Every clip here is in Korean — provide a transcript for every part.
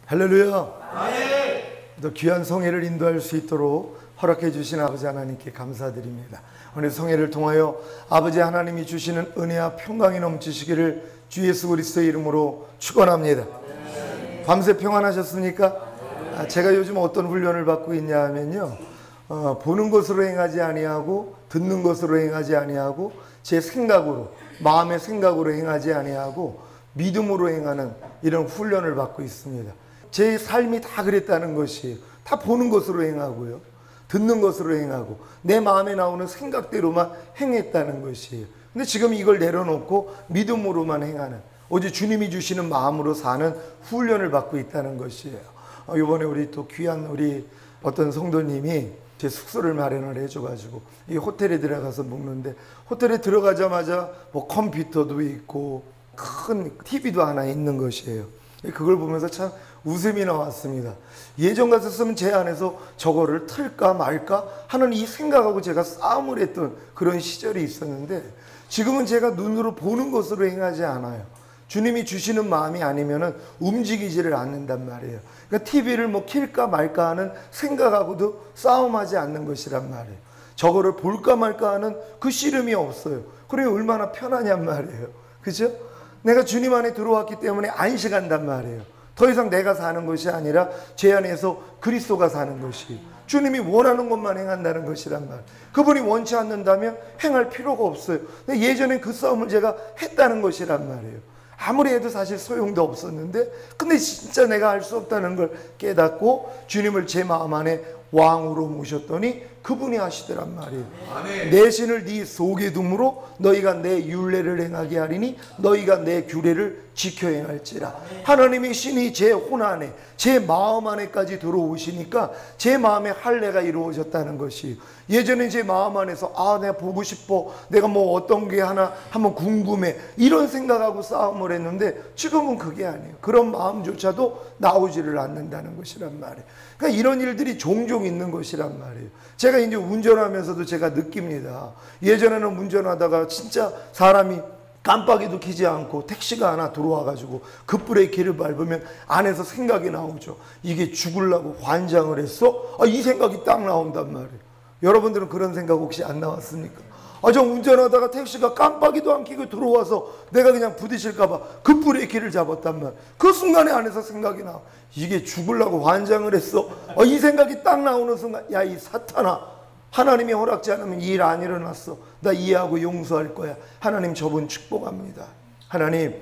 할렐루야. 또 귀한 성회를 인도할 수 있도록 허락해 주신 아버지 하나님께 감사드립니다. 오늘 성회를 통하여 아버지 하나님이 주시는 은혜와 평강이 넘치시기를 주 예수 그리스도의 이름으로 축원합니다. 밤새 평안하셨습니까? 제가 요즘 어떤 훈련을 받고 있냐 하면요, 보는 것으로 행하지 아니하고 듣는 것으로 행하지 아니하고 제 생각으로, 마음의 생각으로 행하지 아니하고 믿음으로 행하는 이런 훈련을 받고 있습니다. 제 삶이 다 그랬다는 것이에요. 다 보는 것으로 행하고요, 듣는 것으로 행하고 내 마음에 나오는 생각대로만 행했다는 것이에요. 근데 지금 이걸 내려놓고 믿음으로만 행하는, 오직 주님이 주시는 마음으로 사는 훈련을 받고 있다는 것이에요. 이번에 우리 또 귀한 우리 어떤 성도님이 제 숙소를 마련을 해줘가지고 이 호텔에 들어가서 묵는데, 호텔에 들어가자마자 뭐 컴퓨터도 있고 큰 TV도 하나 있는 것이에요. 그걸 보면서 참 웃음이 나왔습니다. 예전 같았으면 제 안에서 저거를 틀까 말까 하는 이 생각하고 제가 싸움을 했던 그런 시절이 있었는데, 지금은 제가 눈으로 보는 것으로 행하지 않아요. 주님이 주시는 마음이 아니면은 움직이지를 않는단 말이에요. 그러니까 TV를 뭐 킬까 말까 하는 생각하고도 싸움하지 않는 것이란 말이에요. 저거를 볼까 말까 하는 그 씨름이 없어요. 그래 얼마나 편하냔 말이에요. 그죠? 내가 주님 안에 들어왔기 때문에 안식한단 말이에요. 더 이상 내가 사는 것이 아니라 제 안에서 그리스도가 사는 것이, 주님이 원하는 것만 행한다는 것이란 말. 그분이 원치 않는다면 행할 필요가 없어요. 근데 예전에 그 싸움을 제가 했다는 것이란 말이에요. 아무리 해도 사실 소용도 없었는데, 근데 진짜 내가 할 수 없다는 걸 깨닫고 주님을 제 마음 안에 왕으로 모셨더니 그분이 하시더란 말이에요. 아멘. 내 신을 네 속에 둠으로 너희가 내 율례를 행하게 하리니 너희가 내 규례를 지켜 행할지라. 아멘. 하나님의 신이 제 혼 안에, 제 마음 안에까지 들어오시니까 제 마음에 할례가 이루어졌다는 것이, 예전에 제 마음 안에서 내가 보고 싶어, 내가 뭐 어떤 게 하나 한번 궁금해, 이런 생각하고 싸움을 했는데 지금은 그게 아니에요. 그런 마음조차도 나오지를 않는다는 것이란 말이에요. 그러니까 이런 일들이 종종 있는 것이란 말이에요. 제가 이제 운전하면서도 제가 느낍니다. 예전에는 운전하다가 진짜 사람이 깜빡이도 켜지 않고 택시가 하나 들어와가지고 급브레이크를 밟으면 안에서 생각이 나오죠. 이게 죽으려고 환장을 했어? 이 생각이 딱 나온단 말이에요. 여러분들은 그런 생각 혹시 안 나왔습니까? 저 운전하다가 택시가 깜빡이도 안 켜고 들어와서 내가 그냥 부딪힐까봐 급브레이크를 잡았단 말. 그 순간에 안에서 생각이 나와. 이게 죽으려고 환장을 했어? 이 생각이 딱 나오는 순간, 야, 이 사탄아, 하나님이 허락지 않으면 이 일 안 일어났어. 나 이해하고 용서할 거야. 하나님 저분 축복합니다. 하나님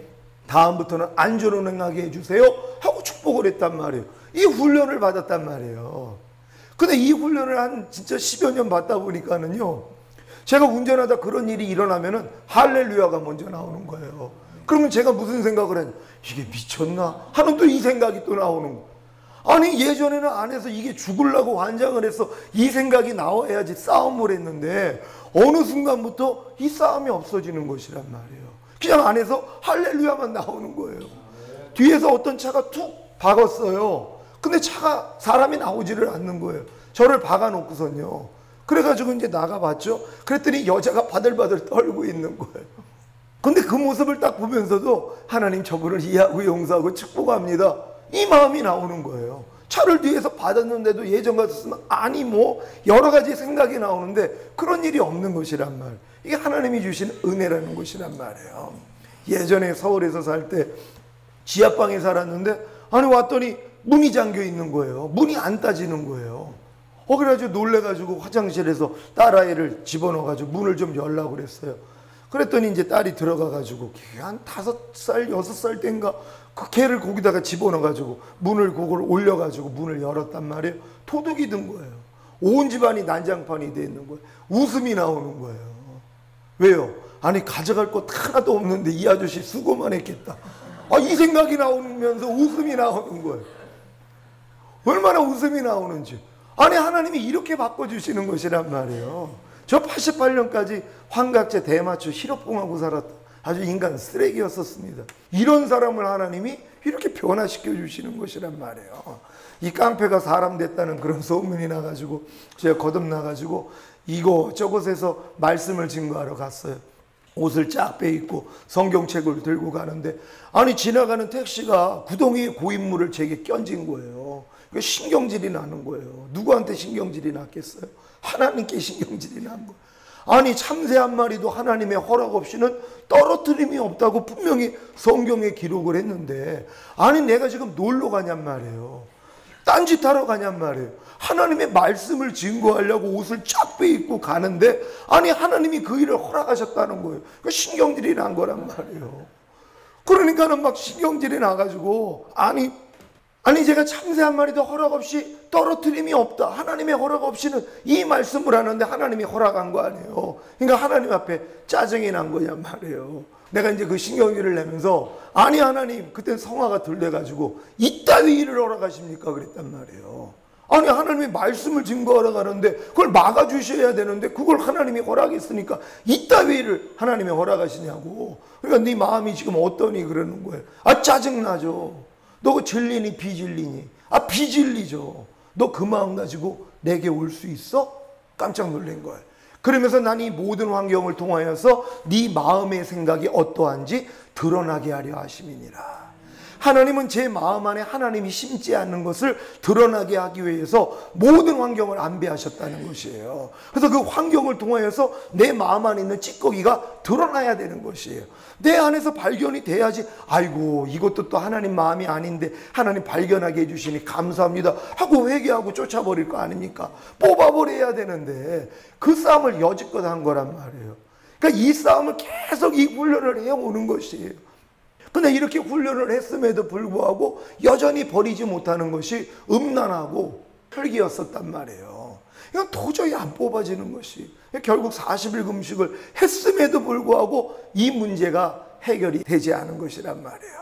다음부터는 안전운행 행하게 해주세요 하고 축복을 했단 말이에요. 이 훈련을 받았단 말이에요. 근데 이 훈련을 한 진짜 10여 년 받다 보니까는요, 제가 운전하다 그런 일이 일어나면은 할렐루야가 먼저 나오는 거예요. 그러면 제가 무슨 생각을 했냐, 이게 미쳤나 하는 또 이 생각이 또 나오는 거예요. 아니 예전에는 안에서 이게 죽으려고 환장을 해서 이 생각이 나와야지 싸움을 했는데, 어느 순간부터 이 싸움이 없어지는 것이란 말이에요. 그냥 안에서 할렐루야만 나오는 거예요. 뒤에서 어떤 차가 툭 박았어요. 근데 차가, 사람이 나오지를 않는 거예요. 저를 박아놓고선요. 그래가지고 이제 나가봤죠. 그랬더니 여자가 바들바들 떨고 있는 거예요. 근데 그 모습을 딱 보면서도 하나님 저분을 이해하고 용서하고 축복합니다, 이 마음이 나오는 거예요. 차를 뒤에서 받았는데도 예전 같았으면 아니 뭐 여러 가지 생각이 나오는데 그런 일이 없는 것이란 말. 이게 하나님이 주신 은혜라는 것이란 말이에요. 예전에 서울에서 살 때 지하방에 살았는데, 아니 왔더니 문이 잠겨 있는 거예요. 문이 안 따지는 거예요. 그래가지고 놀래가지고 화장실에서 딸아이를 집어넣어가지고 문을 좀 열라고 그랬어요. 그랬더니 이제 딸이 들어가가지고 한 5살, 6살 땐가 그 개를 거기다가 집어넣어가지고 문을 그걸 올려가지고 문을 열었단 말이에요. 도둑이 든 거예요. 온 집안이 난장판이 돼 있는 거예요. 웃음이 나오는 거예요. 왜요? 아니 가져갈 것 하나도 없는데 이 아저씨 수고만 했겠다. 이 생각이 나오면서 웃음이 나오는 거예요. 얼마나 웃음이 나오는지. 아니 하나님이 이렇게 바꿔주시는 것이란 말이에요. 저 88년까지 환각제 대마초 실업봉하고 살았다. 아주 인간 쓰레기였었습니다. 이런 사람을 하나님이 이렇게 변화시켜 주시는 것이란 말이에요. 이 깡패가 사람 됐다는 그런 소문이 나가지고 제가 거듭나가지고 이곳저곳에서 말씀을 증거하러 갔어요. 옷을 쫙 빼입고 성경책을 들고 가는데, 아니 지나가는 택시가 구덩이에 고인물을 제게 껴진 거예요. 신경질이 나는 거예요. 누구한테 신경질이 났겠어요? 하나님께 신경질이 난 거예요. 아니 참새 한 마리도 하나님의 허락 없이는 떨어뜨림이 없다고 분명히 성경에 기록을 했는데, 아니 내가 지금 놀러 가냔 말이에요. 딴짓하러 가냔 말이에요. 하나님의 말씀을 증거하려고 옷을 쫙 빼입고 가는데, 아니 하나님이 그 일을 허락하셨다는 거예요. 신경질이 난 거란 말이에요. 그러니까는 막 신경질이 나가지고, 아니 제가 참새 한 마리도 허락 없이 떨어뜨림이 없다, 하나님의 허락 없이는 이 말씀을 하는데 하나님이 허락한 거 아니에요. 그러니까 하나님 앞에 짜증이 난 거냔 말이에요. 내가 이제 그 신경질을 내면서, 아니 하나님, 그때 성화가 들려가지고 이따위 일을 허락하십니까 그랬단 말이에요. 아니 하나님이 말씀을 증거하러 가는데 그걸 막아주셔야 되는데 그걸 하나님이 허락했으니까 이따위 일을 하나님이 허락하시냐고. 그러니까 네 마음이 지금 어떠니 그러는 거예요. 아 짜증나죠. 너 그 진리니 비진리니? 아 비진리죠. 너 그 마음 가지고 내게 올 수 있어? 깜짝 놀란 거예요. 그러면서 난 이 모든 환경을 통하여서 네 마음의 생각이 어떠한지 드러나게 하려 하심이니라. 하나님은 제 마음 안에 하나님이 심지 않는 것을 드러나게 하기 위해서 모든 환경을 안배하셨다는 것이에요. 그래서 그 환경을 통하여서 내 마음 안에 있는 찌꺼기가 드러나야 되는 것이에요. 내 안에서 발견이 돼야지, 아이고 이것도 또 하나님 마음이 아닌데 하나님 발견하게 해주시니 감사합니다 하고 회개하고 쫓아버릴 거 아닙니까? 뽑아버려야 되는데 그 싸움을 여지껏 한 거란 말이에요. 그러니까 이 싸움을 계속 이 훈련을 해오는 것이에요. 근데 이렇게 훈련을 했음에도 불구하고 여전히 버리지 못하는 것이 음란하고 혈기였었단 말이에요. 이건 도저히 안 뽑아지는 것이, 결국 40일 금식을 했음에도 불구하고 이 문제가 해결이 되지 않은 것이란 말이에요.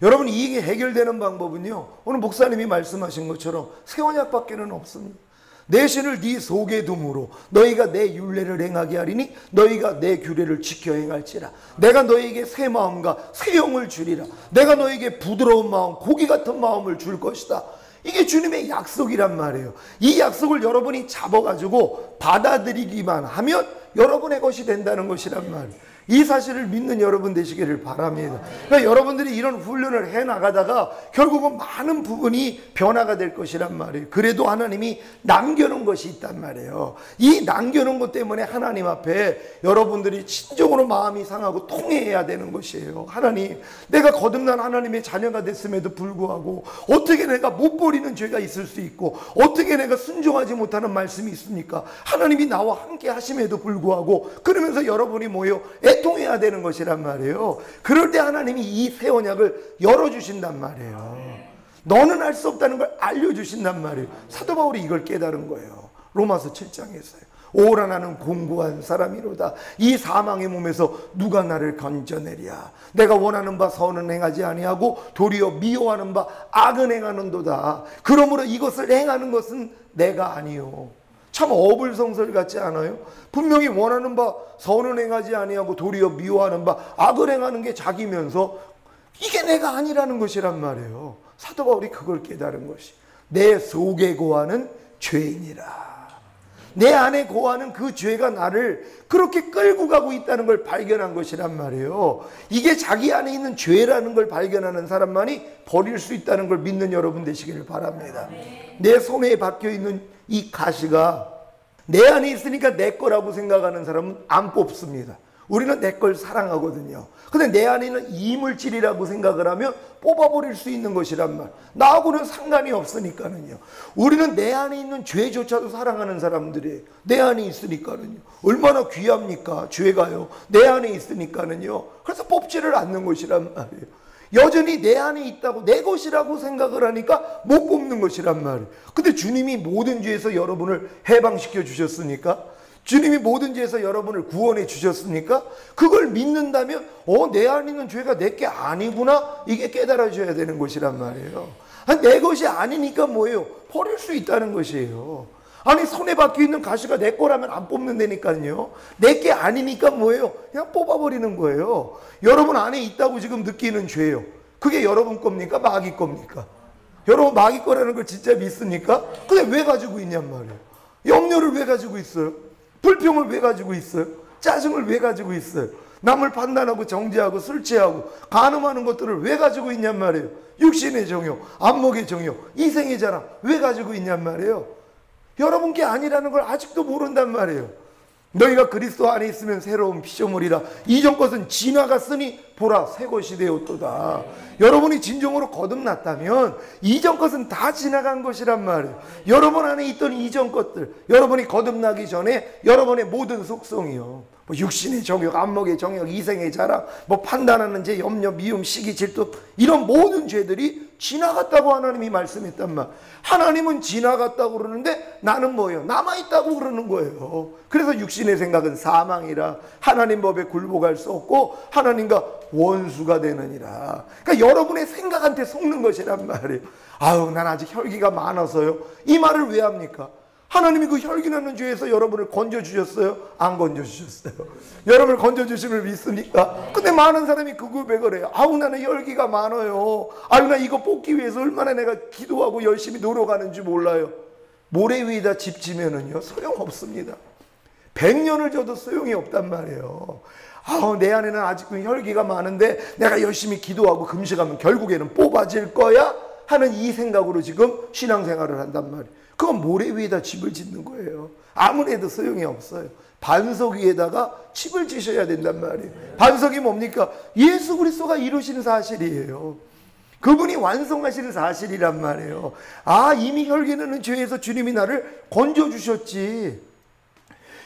여러분, 이게 해결되는 방법은요, 오늘 목사님이 말씀하신 것처럼 새 언약밖에는 없습니다. 내 신을 네 속에 둠으로 너희가 내 율례를 행하게 하리니 너희가 내 규례를 지켜 행할지라. 내가 너희에게 새 마음과 새 영을 주리라. 내가 너희에게 부드러운 마음, 고기 같은 마음을 줄 것이다. 이게 주님의 약속이란 말이에요. 이 약속을 여러분이 잡아가지고 받아들이기만 하면 여러분의 것이 된다는 것이란 말이에요. 이 사실을 믿는 여러분 되시기를 바랍니다. 그러니까 여러분들이 이런 훈련을 해나가다가 결국은 많은 부분이 변화가 될 것이란 말이에요. 그래도 하나님이 남겨놓은 것이 있단 말이에요. 이 남겨놓은 것 때문에 하나님 앞에 여러분들이 진정으로 마음이 상하고 통회해야 되는 것이에요. 하나님, 내가 거듭난 하나님의 자녀가 됐음에도 불구하고 어떻게 내가 못 버리는 죄가 있을 수 있고 어떻게 내가 순종하지 못하는 말씀이 있습니까? 하나님이 나와 함께 하심에도 불구하고, 그러면서 여러분이 모여 애통해야 되는 것이란 말이에요. 그럴 때 하나님이 이 새 언약을 열어주신단 말이에요. 너는 할 수 없다는 걸 알려주신단 말이에요. 사도 바울이 이걸 깨달은 거예요. 로마서 7장에서요. 오라 나는 공고한 사람이로다. 이 사망의 몸에서 누가 나를 건져내랴. 내가 원하는 바 선은 행하지 아니하고 도리어 미워하는 바 악은 행하는도다. 그러므로 이것을 행하는 것은 내가 아니요. 참 어불성설 같지 않아요? 분명히 원하는 바 선은 행하지 아니하고 도리어 미워하는 바 악을 행하는 게 자기면서 이게 내가 아니라는 것이란 말이에요. 사도 바울이 그걸 깨달은 것이, 내 속에 거하는 죄인이라. 내 안에 거하는 그 죄가 나를 그렇게 끌고 가고 있다는 걸 발견한 것이란 말이에요. 이게 자기 안에 있는 죄라는 걸 발견하는 사람만이 버릴 수 있다는 걸 믿는 여러분 되시기를 바랍니다. 내 손에 박혀있는 이 가시가 내 안에 있으니까 내 거라고 생각하는 사람은 안 뽑습니다. 우리는 내 걸 사랑하거든요. 근데 내 안에 있는 이물질이라고 생각을 하면 뽑아버릴 수 있는 것이란 말. 나하고는 상관이 없으니까는요. 우리는 내 안에 있는 죄조차도 사랑하는 사람들이에요. 내 안에 있으니까는요. 얼마나 귀합니까? 죄가요. 내 안에 있으니까는요. 그래서 뽑지를 않는 것이란 말이에요. 여전히 내 안에 있다고 내 것이라고 생각을 하니까 못 뽑는 것이란 말이에요. 근데 주님이 모든 죄에서 여러분을 해방시켜 주셨으니까, 주님이 모든 죄에서 여러분을 구원해 주셨으니까 그걸 믿는다면 내 안에 있는 죄가 내게 아니구나, 이게 깨달아져야 되는 것이란 말이에요. 내 것이 아니니까 뭐예요? 버릴 수 있다는 것이에요. 아니 손에 박혀있는 가시가 내 거라면 안 뽑는다니까요. 내 게 아니니까 뭐예요? 그냥 뽑아버리는 거예요. 여러분 안에 있다고 지금 느끼는 죄요, 그게 여러분 겁니까? 마귀 겁니까? 여러분 마귀 거라는 걸 진짜 믿습니까? 근데 왜 가지고 있냔 말이에요. 염려를 왜 가지고 있어요? 불평을 왜 가지고 있어요? 짜증을 왜 가지고 있어요? 남을 판단하고 정죄하고 술 취하고 간음하는 것들을 왜 가지고 있냔 말이에요. 육신의 정욕, 안목의 정욕, 이생의 자랑 왜 가지고 있냔 말이에요. 여러분께 아니라는 걸 아직도 모른단 말이에요. 너희가 그리스도 안에 있으면 새로운 피조물이라 이전 것은 지나갔으니 보라 새 것이 되었도다. 여러분이 진정으로 거듭났다면 이전 것은 다 지나간 것이란 말이에요. 여러분 안에 있던 이전 것들, 여러분이 거듭나기 전에 여러분의 모든 속성이요, 뭐 육신의 정욕, 안목의 정욕, 이생의 자랑, 뭐 판단하는 죄, 염려, 미움, 시기, 질투, 이런 모든 죄들이 지나갔다고 하나님이 말씀했단 말. 하나님은 지나갔다고 그러는데 나는 뭐예요? 남아있다고 그러는 거예요. 그래서 육신의 생각은 사망이라 하나님 법에 굴복할 수 없고 하나님과 원수가 되느니라. 그러니까 여러분의 생각한테 속는 것이란 말이에요. 아유, 난 아직 혈기가 많아서요. 이 말을 왜 합니까? 하나님이 그 혈기나는 죄에서 여러분을 건져주셨어요? 안 건져주셨어요? 여러분을 건져주심을 믿습니까? 근데 많은 사람이 그 고백을 해요. 아우, 나는 혈기가 많아요. 아유, 나 이거 뽑기 위해서 얼마나 내가 기도하고 열심히 노력하는지 몰라요. 모래 위에다 집 지면은요, 소용없습니다. 100년을 줘도 소용이 없단 말이에요. 아우, 내 안에는 아직도 혈기가 많은데 내가 열심히 기도하고 금식하면 결국에는 뽑아질 거야? 하는 이 생각으로 지금 신앙생활을 한단 말이에요. 그건 모래 위에다 집을 짓는 거예요. 아무리 해도 소용이 없어요. 반석 위에다가 집을 지셔야 된단 말이에요. 반석이 뭡니까? 예수 그리스도가 이루신 사실이에요. 그분이 완성하시는 사실이란 말이에요. 아, 이미 혈기내는 죄에서 주님이 나를 건져주셨지.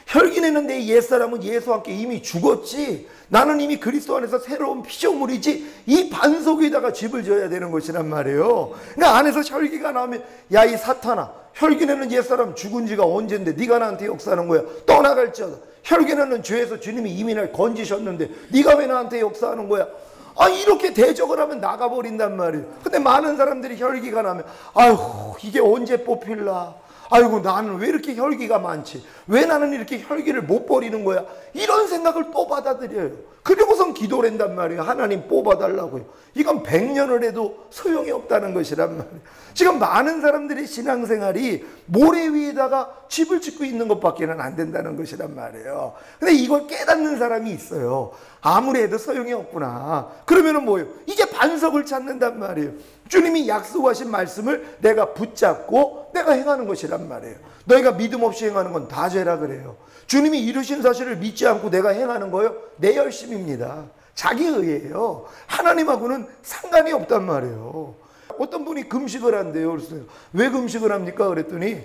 혈기내는 내 옛사람은 예수와 함께 이미 죽었지. 나는 이미 그리스도 안에서 새로운 피조물이지. 이 반석 위에다가 집을 지어야 되는 것이란 말이에요. 그러니까 안에서 혈기가 나오면, 야, 이 사탄아, 혈기내는 옛사람 죽은 지가 언젠데 네가 나한테 역사하는 거야. 떠나갈지어다. 혈기내는 죄에서 주님이 이미 날 건지셨는데 네가 왜 나한테 역사하는 거야. 아, 이렇게 대적을 하면 나가버린단 말이에요. 근데 많은 사람들이 혈기가 나면, 아유, 이게 언제 뽑힐라. 아이고, 나는 왜 이렇게 혈기가 많지? 왜 나는 이렇게 혈기를 못 버리는 거야? 이런 생각을 또 받아들여요. 그리고선 기도를 한단 말이에요. 하나님 뽑아달라고요. 이건 100년을 해도 소용이 없다는 것이란 말이에요. 지금 많은 사람들의 신앙생활이 모래 위에다가 집을 짓고 있는 것밖에는 안 된다는 것이란 말이에요. 근데 이걸 깨닫는 사람이 있어요. 아무리 해도 소용이 없구나. 그러면은 뭐예요? 이제 반석을 찾는단 말이에요. 주님이 약속하신 말씀을 내가 붙잡고 내가 행하는 것이란 말이에요. 너희가 믿음 없이 행하는 건 다 죄라 그래요. 주님이 이루신 사실을 믿지 않고 내가 행하는 거요? 내 열심입니다. 자기 의예요. 하나님하고는 상관이 없단 말이에요. 어떤 분이 금식을 한대요. 그래서 왜 금식을 합니까? 그랬더니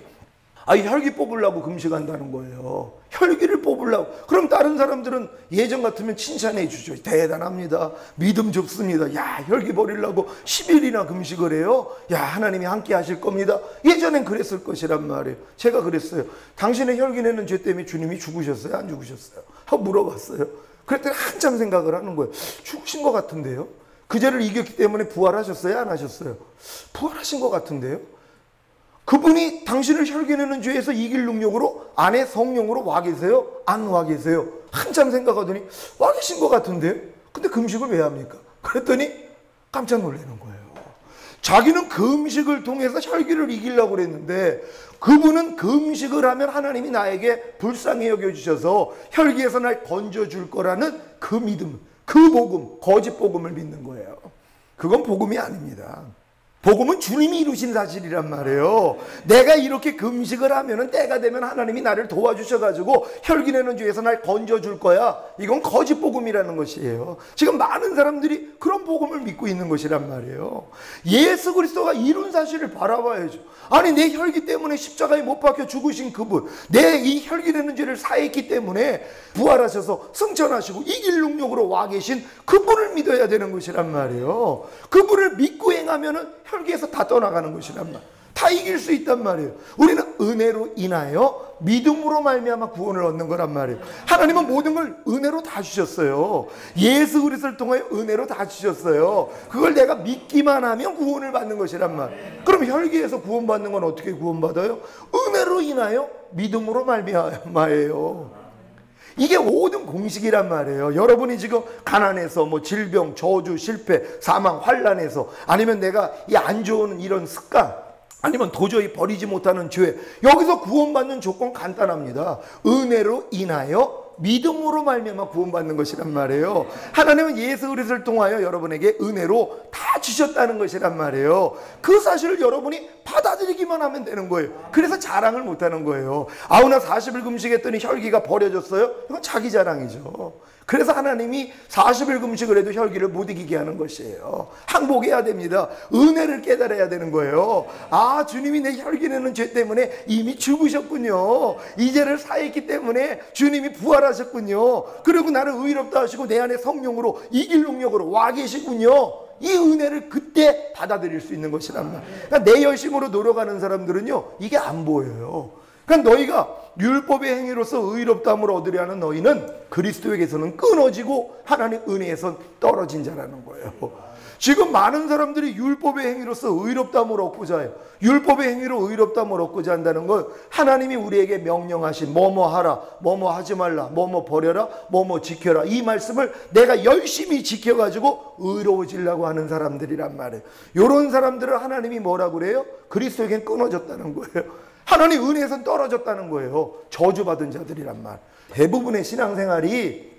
혈기 뽑으려고 금식한다는 거예요. 혈기를 뽑으려고. 그럼 다른 사람들은 예전 같으면 칭찬해 주죠. 대단합니다. 믿음 좋습니다. 야, 혈기 버리려고 10일이나 금식을 해요. 야, 하나님이 함께 하실 겁니다. 예전엔 그랬을 것이란 말이에요. 제가 그랬어요. 당신의 혈기 내는 죄 때문에 주님이 죽으셨어요? 안 죽으셨어요? 하고 물어봤어요. 그랬더니 한참 생각을 하는 거예요. 죽으신 것 같은데요? 그 죄를 이겼기 때문에 부활하셨어요? 안 하셨어요? 부활하신 것 같은데요? 그분이 당신을 혈기내는 죄에서 이길 능력으로 안에 성령으로 와 계세요? 안 와 계세요? 한참 생각하더니 와 계신 것 같은데요? 근데 금식을 왜 합니까? 그랬더니 깜짝 놀라는 거예요. 자기는 금식을 통해서 혈기를 이기려고 그랬는데 그분은 금식을 하면 하나님이 나에게 불쌍히 여겨주셔서 혈기에서 날 건져줄 거라는 그 믿음, 그 복음, 거짓 복음을 믿는 거예요. 그건 복음이 아닙니다. 복음은 주님이 이루신 사실이란 말이에요. 내가 이렇게 금식을 하면은 때가 되면 하나님이 나를 도와주셔가지고 혈기내는 죄에서 날 건져줄 거야. 이건 거짓 복음이라는 것이에요. 지금 많은 사람들이 그런 복음을 믿고 있는 것이란 말이에요. 예수 그리스도가 이룬 사실을 바라봐야죠. 아니, 내 혈기 때문에 십자가에 못 박혀 죽으신 그분, 내 이 혈기내는 죄를 사했기 때문에 부활하셔서 승천하시고 이길 능력으로 와 계신 그분을 믿어야 되는 것이란 말이에요. 그분을 믿고 행하면은 혈기에서 다 떠나가는 것이란 말이에요. 다 이길 수 있단 말이에요. 우리는 은혜로 인하여 믿음으로 말미암아 구원을 얻는 거란 말이에요. 하나님은 모든 걸 은혜로 다 주셨어요. 예수 그리스도를 통하여 은혜로 다 주셨어요. 그걸 내가 믿기만 하면 구원을 받는 것이란 말이에요. 그럼 혈기에서 구원받는 건 어떻게 구원받아요? 은혜로 인하여 믿음으로 말미암아예요. 이게 모든 공식이란 말이에요. 여러분이 지금 가난해서 뭐 질병, 저주, 실패, 사망, 환난에서 아니면 내가 이 안 좋은 이런 습관 아니면 도저히 버리지 못하는 죄, 여기서 구원받는 조건 간단합니다. 은혜로 인하여 믿음으로 말미암아 구원받는 것이란 말이에요. 하나님은 예수 그리스도를 통하여 여러분에게 은혜로 다 주셨다는 것이란 말이에요. 그 사실을 여러분이 받아들이기만 하면 되는 거예요. 그래서 자랑을 못하는 거예요. 아우나 40일 금식했더니 혈기가 버려졌어요? 이건 자기 자랑이죠. 그래서 하나님이 40일 금식을 해도 혈기를 못 이기게 하는 것이에요. 항복해야 됩니다. 은혜를 깨달아야 되는 거예요. 아, 주님이 내 혈기 내는 죄 때문에 이미 죽으셨군요. 이 죄를 사했기 때문에 주님이 부활하셨군요. 그리고 나를 의롭다 하시고 내 안에 성령으로 이길 능력으로 와 계시군요. 이 은혜를 그때 받아들일 수 있는 것이란 말. 그러니까 내 열심으로 노력하는 사람들은요, 이게 안 보여요. 그러니까 너희가 율법의 행위로서 의롭다함을 얻으려 하는 너희는 그리스도에게서는 끊어지고 하나님의 은혜에선 떨어진 자라는 거예요. 지금 많은 사람들이 율법의 행위로서 의롭다함을 얻고자 해요. 율법의 행위로 의롭다함을 얻고자 한다는 건 하나님이 우리에게 명령하신 뭐뭐 하라, 뭐뭐 하지 말라, 뭐뭐 버려라, 뭐뭐 지켜라, 이 말씀을 내가 열심히 지켜가지고 의로워지려고 하는 사람들이란 말이에요. 이런 사람들을 하나님이 뭐라고 그래요? 그리스도에겐 끊어졌다는 거예요. 하나님 은혜에선 떨어졌다는 거예요. 저주받은 자들이란 말. 대부분의 신앙생활이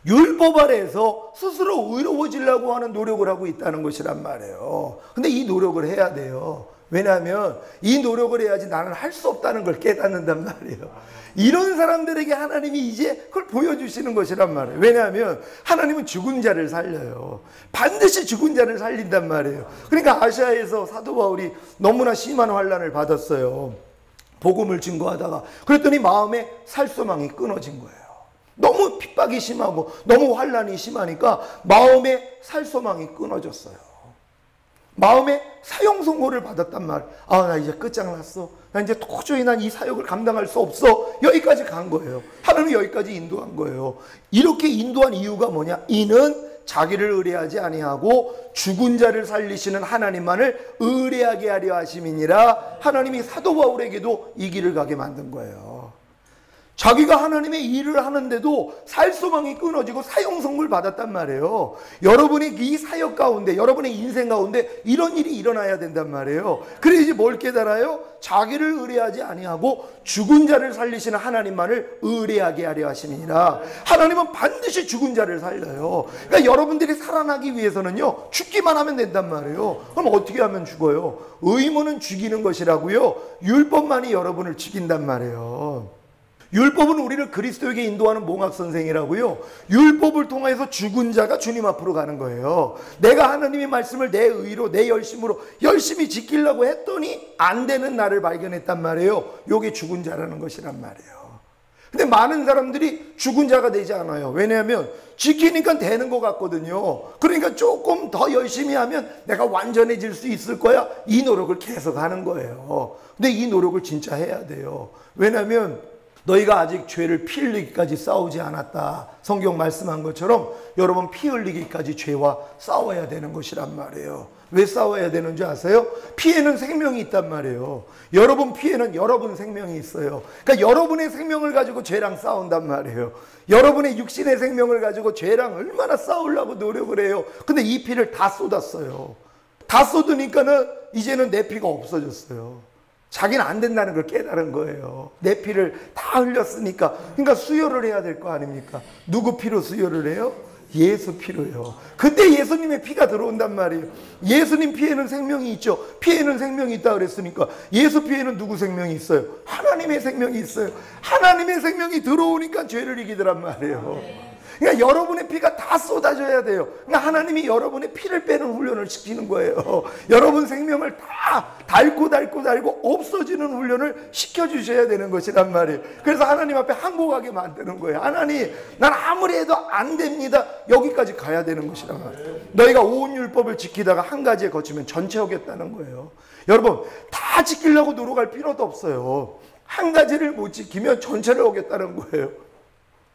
율법 아래에서 스스로 의로워지려고 하는 노력을 하고 있다는 것이란 말이에요. 근데 이 노력을 해야 돼요. 왜냐하면 이 노력을 해야지 나는 할 수 없다는 걸 깨닫는단 말이에요. 이런 사람들에게 하나님이 이제 그걸 보여주시는 것이란 말이에요. 왜냐하면 하나님은 죽은 자를 살려요. 반드시 죽은 자를 살린단 말이에요. 그러니까 아시아에서 사도 바울이 너무나 심한 환난을 받았어요. 복음을 증거하다가. 그랬더니 마음에 살소망이 끊어진 거예요. 너무 핍박이 심하고 너무 환난이 심하니까 마음에 살소망이 끊어졌어요. 마음에 사형 선고를 받았단 말이에요. 아, 나 이제 끝장났어. 나 이제 도저히 난 이 사역을 감당할 수 없어. 여기까지 간 거예요. 하나님이 여기까지 인도한 거예요. 이렇게 인도한 이유가 뭐냐? 이는 자기를 의뢰하지 아니하고 죽은 자를 살리시는 하나님만을 의뢰하게 하려 하심이니라. 하나님이 사도 바울에게도 이 길을 가게 만든 거예요. 자기가 하나님의 일을 하는데도 살소망이 끊어지고 사형 선고를 받았단 말이에요. 여러분의 이 사역 가운데, 여러분의 인생 가운데 이런 일이 일어나야 된단 말이에요. 그래야지 뭘 깨달아요? 자기를 의뢰하지 아니하고 죽은 자를 살리시는 하나님만을 의뢰하게 하려 하심이니라. 하나님은 반드시 죽은 자를 살려요. 그러니까 여러분들이 살아나기 위해서는요, 죽기만 하면 된단 말이에요. 그럼 어떻게 하면 죽어요? 의무는 죽이는 것이라고요. 율법만이 여러분을 죽인단 말이에요. 율법은 우리를 그리스도에게 인도하는 몽학선생이라고요. 율법을 통해서 죽은 자가 주님 앞으로 가는 거예요. 내가 하나님의 말씀을 내 의로, 내 열심으로 열심히 지키려고 했더니 안 되는 나를 발견했단 말이에요. 요게 죽은 자라는 것이란 말이에요. 근데 많은 사람들이 죽은 자가 되지 않아요. 왜냐하면 지키니까 되는 것 같거든요. 그러니까 조금 더 열심히 하면 내가 완전해질 수 있을 거야. 이 노력을 계속 하는 거예요. 근데 이 노력을 진짜 해야 돼요. 왜냐하면 너희가 아직 죄를 피 흘리기까지 싸우지 않았다. 성경 말씀한 것처럼 여러분 피 흘리기까지 죄와 싸워야 되는 것이란 말이에요. 왜 싸워야 되는 줄 아세요? 피에는 생명이 있단 말이에요. 여러분 피에는 여러분 생명이 있어요. 그러니까 여러분의 생명을 가지고 죄랑 싸운단 말이에요. 여러분의 육신의 생명을 가지고 죄랑 얼마나 싸우려고 노력을 해요. 근데 이 피를 다 쏟았어요. 다 쏟으니까는 이제는 내 피가 없어졌어요. 자기는 안 된다는 걸 깨달은 거예요. 내 피를 다 흘렸으니까. 그러니까 수혈을 해야 될 거 아닙니까? 누구 피로 수혈을 해요? 예수 피로요. 그때 예수님의 피가 들어온단 말이에요. 예수님 피에는 생명이 있죠. 피에는 생명이 있다 그랬으니까 예수 피에는 누구 생명이 있어요? 하나님의 생명이 있어요. 하나님의 생명이 들어오니까 죄를 이기더란 말이에요. 그러니까 여러분의 피가 다 쏟아져야 돼요. 그러니까 하나님이 여러분의 피를 빼는 훈련을 시키는 거예요. 여러분 생명을 다 달고 없어지는 훈련을 시켜주셔야 되는 것이란 말이에요. 그래서 하나님 앞에 항복하게 만드는 거예요. 하나님, 난 아무리 해도 안 됩니다. 여기까지 가야 되는 것이란 말이에요. 너희가 온 율법을 지키다가 한 가지에 거치면 전체 어겼다는 거예요. 여러분, 다 지키려고 노력할 필요도 없어요. 한 가지를 못 지키면 전체를 어겼다는 거예요.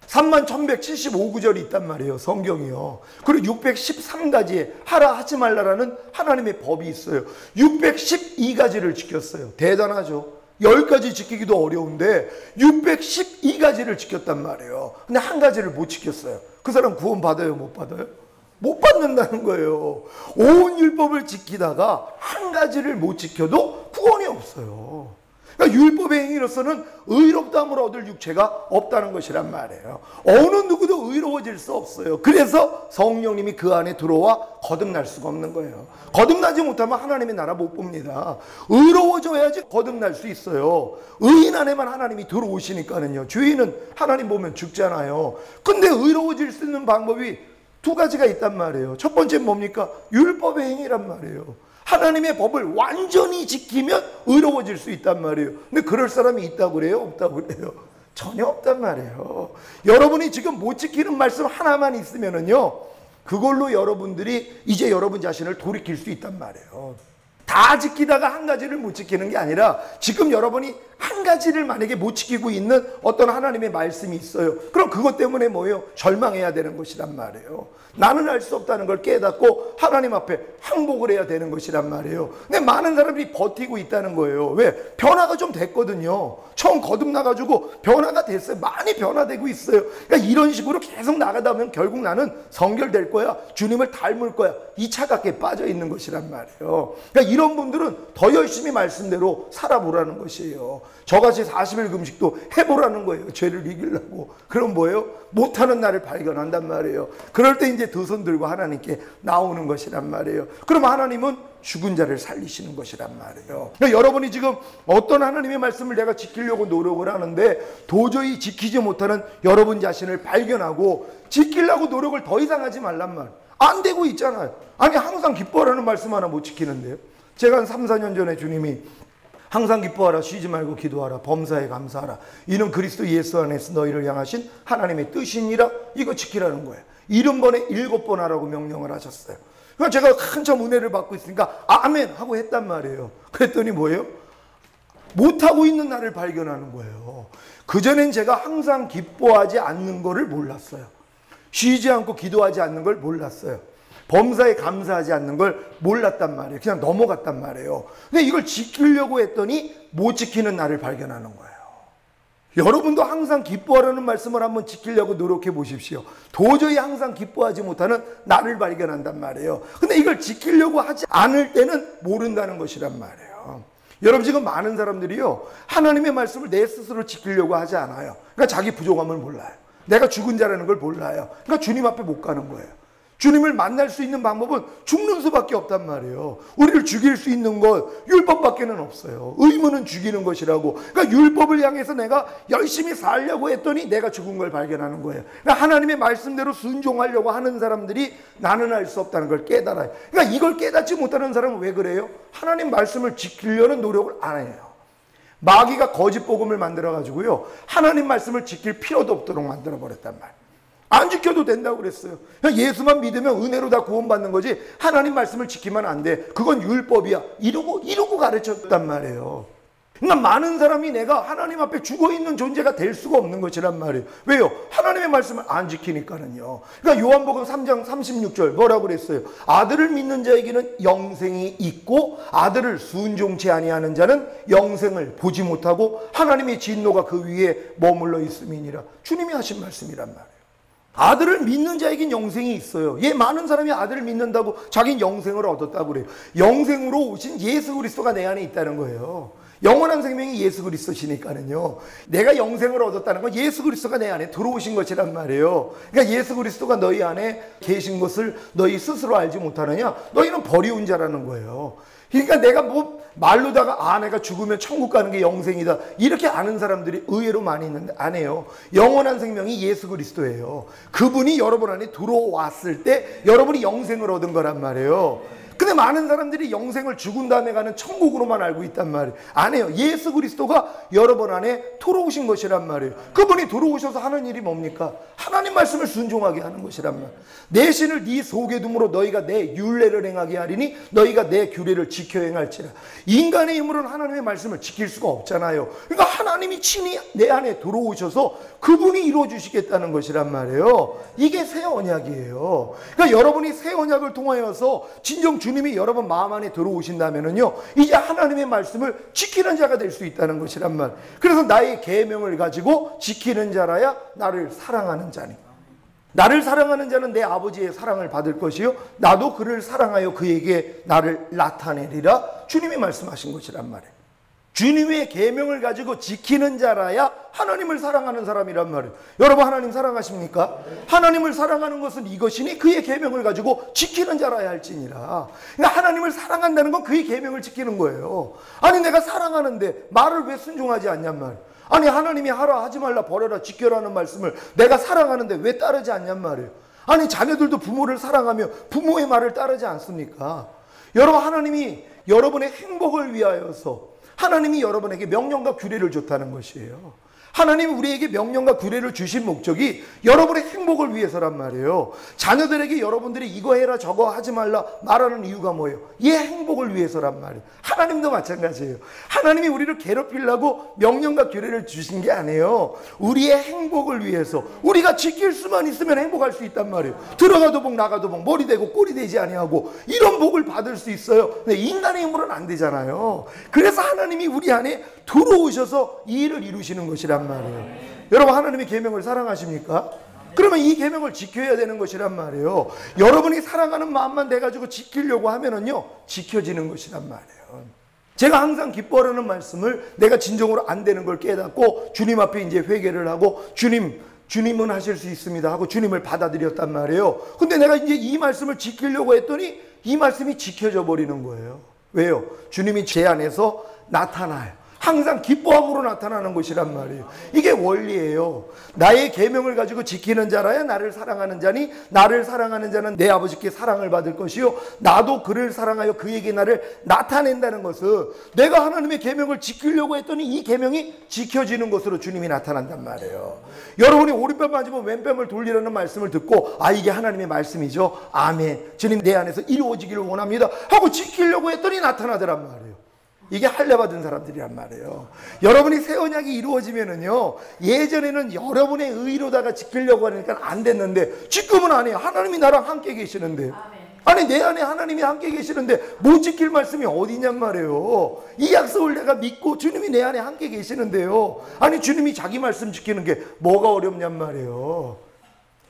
31,175구절이 있단 말이에요. 성경이요. 그리고 613가지의 하라 하지 말라라는 하나님의 법이 있어요. 612가지를 지켰어요. 대단하죠. 10가지 지키기도 어려운데 612가지를 지켰단 말이에요. 근데 한 가지를 못 지켰어요. 그 사람 구원 받아요? 못 받아요? 못 받는다는 거예요. 온 율법을 지키다가 한 가지를 못 지켜도 구원이 없어요. 그러니까 율법의 행위로서는 의롭다함을 얻을 육체가 없다는 것이란 말이에요. 어느 누구도 의로워질 수 없어요. 그래서 성령님이 그 안에 들어와 거듭날 수가 없는 거예요. 거듭나지 못하면 하나님의 나라 못 봅니다. 의로워져야지 거듭날 수 있어요. 의인 안에만 하나님이 들어오시니까는요. 죄인은 하나님 보면 죽잖아요. 근데 의로워질 수 있는 방법이 두 가지가 있단 말이에요. 첫 번째는 뭡니까? 율법의 행위란 말이에요. 하나님의 법을 완전히 지키면 의로워질 수 있단 말이에요. 근데 그럴 사람이 있다고 그래요? 없다고 그래요? 전혀 없단 말이에요. 여러분이 지금 못 지키는 말씀 하나만 있으면은요, 그걸로 여러분들이 이제 여러분 자신을 돌이킬 수 있단 말이에요. 다 지키다가 한 가지를 못 지키는 게 아니라 지금 여러분이 한 가지를 만약에 못 지키고 있는 어떤 하나님의 말씀이 있어요. 그럼 그것 때문에 뭐예요? 절망해야 되는 것이란 말이에요. 나는 알 수 없다는 걸 깨닫고 하나님 앞에 항복을 해야 되는 것이란 말이에요. 근데 많은 사람들이 버티고 있다는 거예요. 왜? 변화가 좀 됐거든요. 처음 거듭나가지고 변화가 됐어요. 많이 변화되고 있어요. 그러니까 이런 식으로 계속 나가다 보면 결국 나는 성결될 거야. 주님을 닮을 거야. 이 차갑게 빠져 있는 것이란 말이에요. 그러니까 이런 분들은 더 열심히 말씀대로 살아보라는 것이에요. 저같이 40일 금식도 해보라는 거예요. 죄를 이기려고. 그럼 뭐예요? 못하는 나를 발견한단 말이에요. 그럴 때 이제 두 손 들고 하나님께 나오는 것이란 말이에요. 그럼 하나님은 죽은 자를 살리시는 것이란 말이에요. 그러니까 여러분이 지금 어떤 하나님의 말씀을 내가 지키려고 노력을 하는데 도저히 지키지 못하는 여러분 자신을 발견하고 지키려고 노력을 더 이상 하지 말란 말. 안 되고 있잖아요. 아니 항상 기뻐하라는 말씀 하나 못 지키는데요. 제가 한 3, 4년 전에 주님이 항상 기뻐하라, 쉬지 말고 기도하라, 범사에 감사하라, 이는 그리스도 예수 안에서 너희를 향하신 하나님의 뜻이니라, 이거 지키라는 거예요. 70번에 7번 하라고 명령을 하셨어요. 그러니까 제가 한참 은혜를 받고 있으니까 아멘 하고 했단 말이에요. 그랬더니 뭐예요? 못하고 있는 나를 발견하는 거예요. 그전엔 제가 항상 기뻐하지 않는 거를 몰랐어요. 쉬지 않고 기도하지 않는 걸 몰랐어요. 범사에 감사하지 않는 걸 몰랐단 말이에요. 그냥 넘어갔단 말이에요. 근데 이걸 지키려고 했더니 못 지키는 나를 발견하는 거예요. 여러분도 항상 기뻐하라는 말씀을 한번 지키려고 노력해 보십시오. 도저히 항상 기뻐하지 못하는 나를 발견한단 말이에요. 근데 이걸 지키려고 하지 않을 때는 모른다는 것이란 말이에요. 여러분 지금 많은 사람들이요, 하나님의 말씀을 내 스스로 지키려고 하지 않아요. 그러니까 자기 부족함을 몰라요. 내가 죽은 자라는 걸 몰라요. 그러니까 주님 앞에 못 가는 거예요. 주님을 만날 수 있는 방법은 죽는 수밖에 없단 말이에요. 우리를 죽일 수 있는 것 율법밖에는 없어요. 의무는 죽이는 것이라고. 그러니까 율법을 향해서 내가 열심히 살려고 했더니 내가 죽은 걸 발견하는 거예요. 그러니까 하나님의 말씀대로 순종하려고 하는 사람들이 나는 알 수 없다는 걸 깨달아요. 그러니까 이걸 깨닫지 못하는 사람은 왜 그래요? 하나님 말씀을 지키려는 노력을 안 해요. 마귀가 거짓 복음을 만들어 가지고요, 하나님 말씀을 지킬 필요도 없도록 만들어 버렸단 말이에요. 안 지켜도 된다고 그랬어요. 그냥 예수만 믿으면 은혜로 다 구원받는 거지 하나님 말씀을 지키면 안 돼. 그건 율법이야. 이러고 가르쳤단 말이에요. 그러니까 많은 사람이 내가 하나님 앞에 죽어있는 존재가 될 수가 없는 것이란 말이에요. 왜요? 하나님의 말씀을 안 지키니까는요. 그러니까 요한복음 3장 36절 뭐라고 그랬어요? 아들을 믿는 자에게는 영생이 있고 아들을 순종치 아니하는 자는 영생을 보지 못하고 하나님의 진노가 그 위에 머물러 있음이니라. 주님이 하신 말씀이란 말이에요. 아들을 믿는 자에겐 영생이 있어요. 많은 사람이 아들을 믿는다고 자기는 영생을 얻었다고 그래요. 영생으로 오신 예수 그리스도가 내 안에 있다는 거예요. 영원한 생명이 예수 그리스도시니까는요. 내가 영생을 얻었다는 건 예수 그리스도가 내 안에 들어오신 것이란 말이에요. 그러니까 예수 그리스도가 너희 안에 계신 것을 너희 스스로 알지 못하느냐? 너희는 버리운 자라는 거예요. 그러니까 내가 말로다가 내가 죽으면 천국 가는 게 영생이다 이렇게 아는 사람들이 의외로 많이 있는데 안 해요. 영원한 생명이 예수 그리스도예요. 그분이 여러분 안에 들어왔을 때 여러분이 영생을 얻은 거란 말이에요. 근데 많은 사람들이 영생을 죽은 다음에 가는 천국으로만 알고 있단 말이에요. 안 해요. 예수 그리스도가 여러분 안에 들어오신 것이란 말이에요. 그분이 들어오셔서 하는 일이 뭡니까? 하나님 말씀을 순종하게 하는 것이란 말이에요. 내 신을 네 속에 둠으로 너희가 내 율례를 행하게 하리니 너희가 내 규례를 지켜 행할지라. 인간의 힘으로는 하나님의 말씀을 지킬 수가 없잖아요. 그러니까 하나님이 친히 내 안에 들어오셔서 그분이 이루어 주시겠다는 것이란 말이에요. 이게 새 언약이에요. 그러니까 여러분이 새 언약을 통하여서 진정 주님이 여러분 마음 안에 들어오신다면은요, 이제 하나님의 말씀을 지키는 자가 될 수 있다는 것이란 말. 그래서 나의 계명을 가지고 지키는 자라야 나를 사랑하는 자니. 나를 사랑하는 자는 내 아버지의 사랑을 받을 것이요 나도 그를 사랑하여 그에게 나를 나타내리라. 주님이 말씀하신 것이란 말이에요. 주님의 계명을 가지고 지키는 자라야 하나님을 사랑하는 사람이란 말이에요. 여러분 하나님 사랑하십니까? 하나님을 사랑하는 것은 이것이니 그의 계명을 가지고 지키는 자라야 할지니라. 그러니까 하나님을 사랑한다는 건 그의 계명을 지키는 거예요. 아니 내가 사랑하는데 말을 왜 순종하지 않냔 말이에요. 아니 하나님이 하라 하지 말라 버려라 지켜라는 말씀을 내가 사랑하는데 왜 따르지 않냔 말이에요. 아니 자녀들도 부모를 사랑하며 부모의 말을 따르지 않습니까? 여러분 하나님이 여러분의 행복을 위하여서 하나님이 여러분에게 명령과 규례를 줬다는 것이에요. 하나님이 우리에게 명령과 규례를 주신 목적이 여러분의 행복을 위해서란 말이에요. 자녀들에게 여러분들이 이거 해라 저거 하지 말라 말하는 이유가 뭐예요? 얘 행복을 위해서란 말이에요. 하나님도 마찬가지예요. 하나님이 우리를 괴롭히려고 명령과 규례를 주신 게 아니에요. 우리의 행복을 위해서 우리가 지킬 수만 있으면 행복할 수 있단 말이에요. 들어가도 복 나가도 복 머리 대고 꼬리 대지 아니하고 이런 복을 받을 수 있어요. 근데 인간의 힘으로는 안 되잖아요. 그래서 하나님이 우리 안에 들어오셔서 이 일을 이루시는 것이란 말이에요. 여러분 하나님의 계명을 사랑하십니까? 그러면 이 계명을 지켜야 되는 것이란 말이에요. 여러분이 사랑하는 마음만 돼가지고 지키려고 하면은요 지켜지는 것이란 말이에요. 제가 항상 기뻐하는 말씀을 내가 진정으로 안 되는 걸 깨닫고 주님 앞에 이제 회개를 하고 주님은 하실 수 있습니다 하고 주님을 받아들였단 말이에요. 근데 내가 이제 이 말씀을 지키려고 했더니 이 말씀이 지켜져 버리는 거예요. 왜요? 주님이 제 안에서 나타나요. 항상 기뻐함으로 나타나는 것이란 말이에요. 이게 원리예요. 나의 계명을 가지고 지키는 자라야 나를 사랑하는 자니 나를 사랑하는 자는 내 아버지께 사랑을 받을 것이요 나도 그를 사랑하여 그에게 나를 나타낸다는 것은 내가 하나님의 계명을 지키려고 했더니 이 계명이 지켜지는 것으로 주님이 나타난단 말이에요. 여러분이 오른뺨 맞으면 왼뺨을 돌리라는 말씀을 듣고 아 이게 하나님의 말씀이죠. 아멘. 주님 내 안에서 이루어지기를 원합니다 하고 지키려고 했더니 나타나더란 말이에요. 이게 할례 받은 사람들이란 말이에요. 여러분이 새 언약이 이루어지면은요, 예전에는 여러분의 의로다가 지키려고 하니까 안 됐는데, 지금은 아니에요. 하나님이 나랑 함께 계시는데. 아니, 내 안에 하나님이 함께 계시는데, 못 지킬 말씀이 어디냔 말이에요. 이 약속을 내가 믿고 주님이 내 안에 함께 계시는데요. 아니, 주님이 자기 말씀 지키는 게 뭐가 어렵냔 말이에요.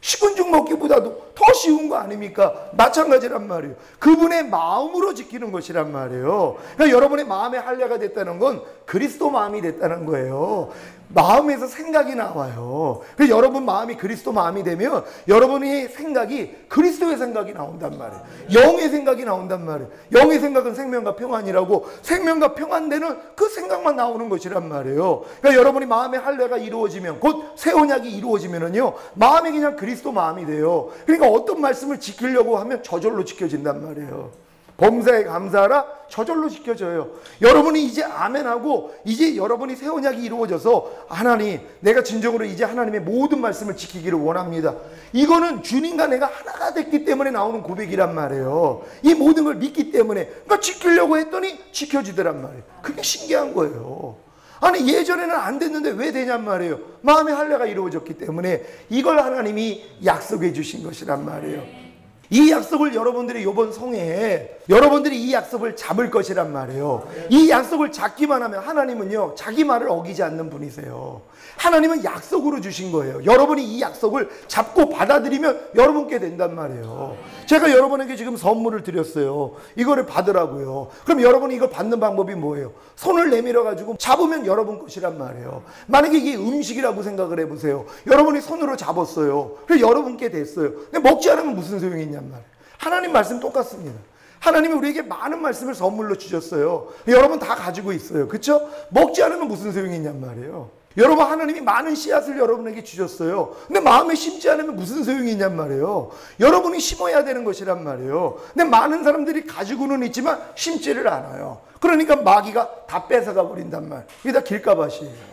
식은 죽 먹기보다도 더 쉬운 거 아닙니까? 마찬가지란 말이에요. 그분의 마음으로 지키는 것이란 말이에요. 그러니까 여러분의 마음의 할례가 됐다는 건 그리스도 마음이 됐다는 거예요. 마음에서 생각이 나와요. 그래서 여러분 마음이 그리스도 마음이 되면 여러분의 생각이 그리스도의 생각이 나온단 말이에요. 영의 생각이 나온단 말이에요. 영의 생각은 생명과 평안이라고 생명과 평안되는 그 생각만 나오는 것이란 말이에요. 그러니까 여러분이 마음의 할례가 이루어지면 곧 새 언약이 이루어지면은요 마음이 그냥 그리스도 마음이 돼요. 그러니까 어떤 말씀을 지키려고 하면 저절로 지켜진단 말이에요. 범사에 감사하라 저절로 지켜져요. 여러분이 이제 아멘하고 이제 여러분이 새 언약이 이루어져서 하나님 내가 진정으로 이제 하나님의 모든 말씀을 지키기를 원합니다. 이거는 주님과 내가 하나가 됐기 때문에 나오는 고백이란 말이에요. 이 모든 걸 믿기 때문에 그러니까 지키려고 했더니 지켜지더란 말이에요. 그게 신기한 거예요. 아니 예전에는 안 됐는데 왜 되냔 말이에요. 마음의 할례가 이루어졌기 때문에 이걸 하나님이 약속해 주신 것이란 말이에요. 이 약속을 여러분들이 이번 성회에 여러분들이 이 약속을 잡을 것이란 말이에요. 이 약속을 잡기만 하면 하나님은요 자기 말을 어기지 않는 분이세요. 하나님은 약속으로 주신 거예요. 여러분이 이 약속을 잡고 받아들이면 여러분께 된단 말이에요. 제가 여러분에게 지금 선물을 드렸어요. 이거를 받으라고요. 그럼 여러분이 이걸 받는 방법이 뭐예요? 손을 내밀어 가지고 잡으면 여러분 것이란 말이에요. 만약에 이게 음식이라고 생각을 해보세요. 여러분이 손으로 잡았어요. 그래서 여러분께 됐어요. 근데 먹지 않으면 무슨 소용이 있냔 말이에요. 하나님 말씀 똑같습니다. 하나님이 우리에게 많은 말씀을 선물로 주셨어요. 여러분 다 가지고 있어요. 그렇죠? 먹지 않으면 무슨 소용이 있냔 말이에요. 여러분 하나님이 많은 씨앗을 여러분에게 주셨어요. 근데 마음에 심지 않으면 무슨 소용이 있냔 말이에요. 여러분이 심어야 되는 것이란 말이에요. 근데 많은 사람들이 가지고는 있지만 심지를 않아요. 그러니까 마귀가 다 뺏어가 버린단 말이에요. 이게 다 길가밭이에요.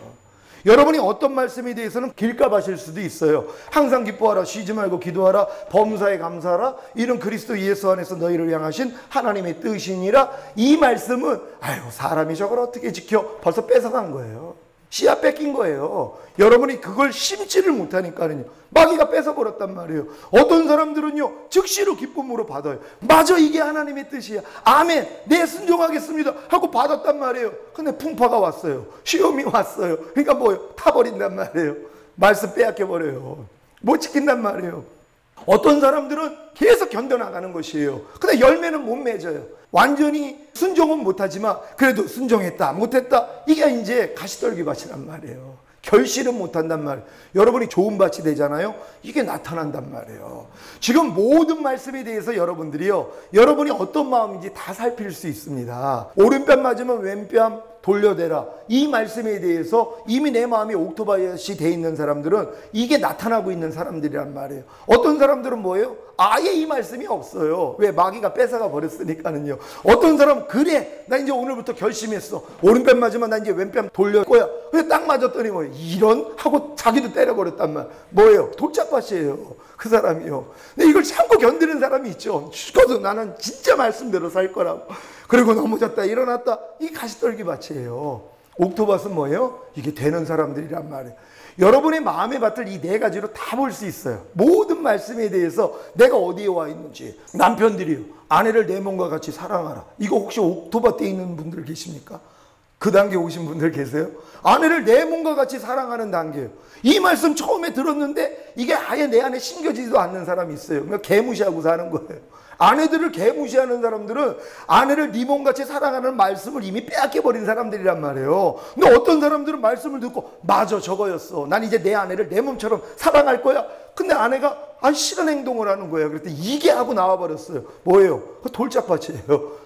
여러분이 어떤 말씀에 대해서는 길가밭일 수도 있어요. 항상 기뻐하라, 쉬지 말고 기도하라, 범사에 감사하라, 이런 그리스도 예수 안에서 너희를 향하신 하나님의 뜻이니라. 이 말씀은 아유 사람이 저걸 어떻게 지켜? 벌써 뺏어간 거예요. 씨앗 뺏긴 거예요. 여러분이 그걸 심지를 못하니까는요 마귀가 뺏어버렸단 말이에요. 어떤 사람들은요 즉시로 기쁨으로 받아요. 맞아 이게 하나님의 뜻이야. 아멘 네 순종하겠습니다 하고 받았단 말이에요. 근데 풍파가 왔어요. 시험이 왔어요. 그러니까 뭐예요? 타버린단 말이에요. 말씀 빼앗겨버려요. 못 지킨단 말이에요. 어떤 사람들은 계속 견뎌나가는 것이에요. 근데 열매는 못 맺어요. 완전히 순종은 못하지만 그래도 순종했다 못했다 이게 이제 가시떨기밭이란 말이에요. 결실은 못한단 말이에요. 여러분이 좋은 밭이 되잖아요. 이게 나타난단 말이에요. 지금 모든 말씀에 대해서 여러분들이요, 여러분이 어떤 마음인지 다 살필 수 있습니다. 오른뺨 맞으면 왼뺨 돌려대라. 이 말씀에 대해서 이미 내 마음이 옥토밭이 돼 있는 사람들은 이게 나타나고 있는 사람들이란 말이에요. 어떤 사람들은 뭐예요? 아예 이 말씀이 없어요. 왜? 마귀가 뺏어가 버렸으니까는요. 어떤 사람은 그래, 나 이제 오늘부터 결심했어. 오른뺨 맞으면 나 이제 왼뺨 돌릴 거야. 근데 딱 맞았더니 뭐예요? 이런 하고 자기도 때려버렸단 말. 뭐예요? 돌짝밭이에요. 그 사람이요. 근데 이걸 참고 견디는 사람이 있죠. 죽어도 나는 진짜 말씀대로 살 거라고. 그리고 넘어졌다 일어났다. 이 가시떨기밭이에요. 옥토밭은 뭐예요? 이게 되는 사람들이란 말이에요. 여러분의 마음의 밭을 이 네 가지로 다 볼 수 있어요. 모든 말씀에 대해서 내가 어디에 와 있는지. 남편들이요, 아내를 내 몸과 같이 사랑하라. 이거 혹시 옥토밭에 있는 분들 계십니까? 그 단계 오신 분들 계세요? 아내를 내 몸과 같이 사랑하는 단계예요. 이 말씀 처음에 들었는데 이게 아예 내 안에 심겨지지도 않는 사람이 있어요. 그러니까 개무시하고 사는 거예요. 아내들을 개무시하는 사람들은 아내를 네 몸같이 사랑하는 말씀을 이미 빼앗겨버린 사람들이란 말이에요. 근데 어떤 사람들은 말씀을 듣고 맞아, 저거였어. 난 이제 내 아내를 내 몸처럼 사랑할 거야. 근데 아내가 싫은 행동을 하는 거예요. 그랬더니 이게 하고 나와버렸어요. 뭐예요? 그 돌짝밭이에요.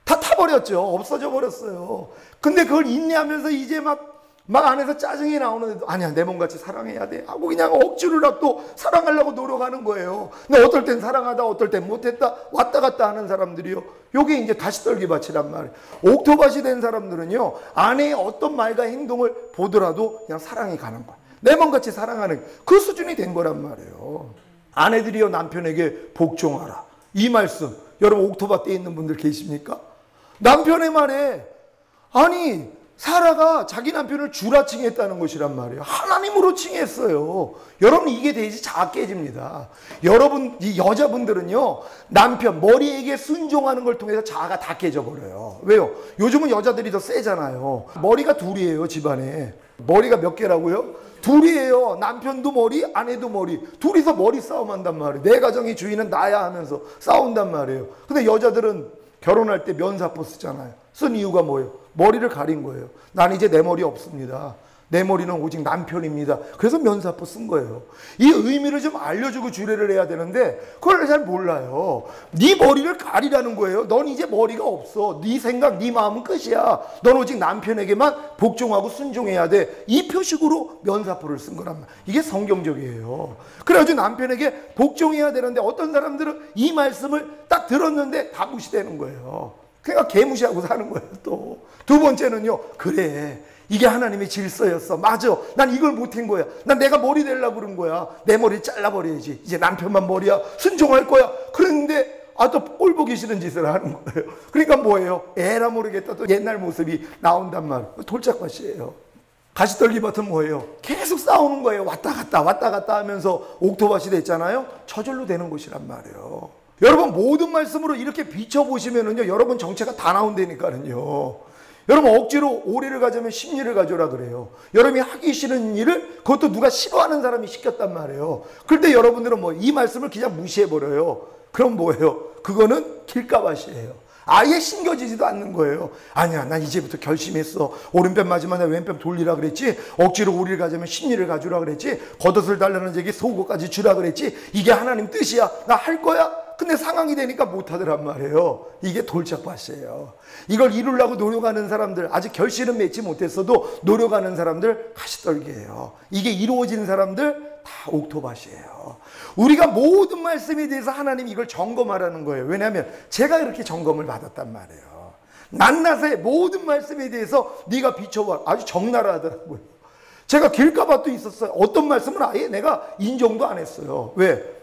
다 타버렸죠. 없어져 버렸어요. 근데 그걸 인내하면서 이제 막 안에서 짜증이 나오는데도 아니야, 내 몸같이 사랑해야 돼 하고 그냥 억지로라도 사랑하려고 노력하는 거예요. 근데 어떨 땐 사랑하다 어떨 땐 못했다 왔다 갔다 하는 사람들이요, 요게 이제 가시떨기밭이란 말이에요. 옥토밭이 된 사람들은요, 아내의 어떤 말과 행동을 보더라도 그냥 사랑이 가는 거야. 내 몸같이 사랑하는 그 수준이 된 거란 말이에요. 아내들이요, 남편에게 복종하라. 이 말씀 여러분 옥토밭에 있는 분들 계십니까? 남편의 말에 사라가 자기 남편을 주라 칭했다는 것이란 말이에요. 하나님으로 칭했어요. 여러분 이게 돼야지 자아 깨집니다. 여러분 이 여자분들은요, 남편 머리에게 순종하는 걸 통해서 자아가 다 깨져버려요. 왜요? 요즘은 여자들이 더 세잖아요. 머리가 둘이에요. 집안에 머리가 몇 개라고요? 둘이에요. 남편도 머리, 아내도 머리. 둘이서 머리 싸움한단 말이에요. 내 가정의 주인은 나야 하면서 싸운단 말이에요. 근데 여자들은 결혼할 때 면사포 쓰잖아요. 쓴 이유가 뭐예요? 머리를 가린 거예요. 난 이제 내 머리 없습니다. 내 머리는 오직 남편입니다. 그래서 면사포 쓴 거예요. 이 의미를 좀 알려주고 주례를 해야 되는데 그걸 잘 몰라요. 네 머리를 가리라는 거예요. 넌 이제 머리가 없어. 네 생각, 네 마음은 끝이야. 넌 오직 남편에게만 복종하고 순종해야 돼. 이 표식으로 면사포를 쓴 거란 말이에요. 이게 성경적이에요. 그래가지고 남편에게 복종해야 되는데 어떤 사람들은 이 말씀을 딱 들었는데 다 무시되는 거예요. 그러니까 개무시하고 사는 거예요. 또 두 번째는요, 그래, 이게 하나님의 질서였어. 맞아, 난 이걸 못한 거야. 난 내가 머리 되려고 그런 거야. 내 머리 잘라버려야지. 이제 남편만 머리야. 순종할 거야. 그런데 또 꼴 보기 싫은 짓을 하는 거예요. 그러니까 뭐예요? 에라 모르겠다 또 옛날 모습이 나온단 말이에요. 돌짝밭이에요. 가시떨기밭은 뭐예요? 계속 싸우는 거예요. 왔다 갔다 하면서 옥토밭이 됐잖아요. 저절로 되는 곳이란 말이에요. 여러분 모든 말씀으로 이렇게 비춰보시면은요, 여러분 정체가 다 나온다니까요. 여러분 억지로 오리를 가자면 십리를 가져라 그래요. 여러분이 하기 싫은 일을 그것도 누가 싫어하는 사람이 시켰단 말이에요. 그런데 여러분들은 이 말씀을 그냥 무시해버려요. 그럼 뭐예요? 그거는 길가밭이에요. 아예 신겨지지도 않는 거예요. 아니야, 난 이제부터 결심했어. 오른편 맞으면 나 왼편 돌리라 그랬지. 억지로 오리를 가자면 십리를 가주라 그랬지. 겉옷을 달라는 자에게 속옷까지 주라 그랬지. 이게 하나님 뜻이야. 나 할 거야. 근데 상황이 되니까 못하더란 말이에요. 이게 돌짝밭이에요. 이걸 이루려고 노력하는 사람들, 아직 결실은 맺지 못했어도 노력하는 사람들 가시떨기예요. 이게 이루어진 사람들 다 옥토밭이에요. 우리가 모든 말씀에 대해서 하나님이 이걸 점검하라는 거예요. 왜냐하면 제가 이렇게 점검을 받았단 말이에요. 낱낱의 모든 말씀에 대해서 네가 비춰봐. 아주 적나라하더라고요. 제가 길가밭도 있었어요. 어떤 말씀은 아예 내가 인정도 안 했어요. 왜?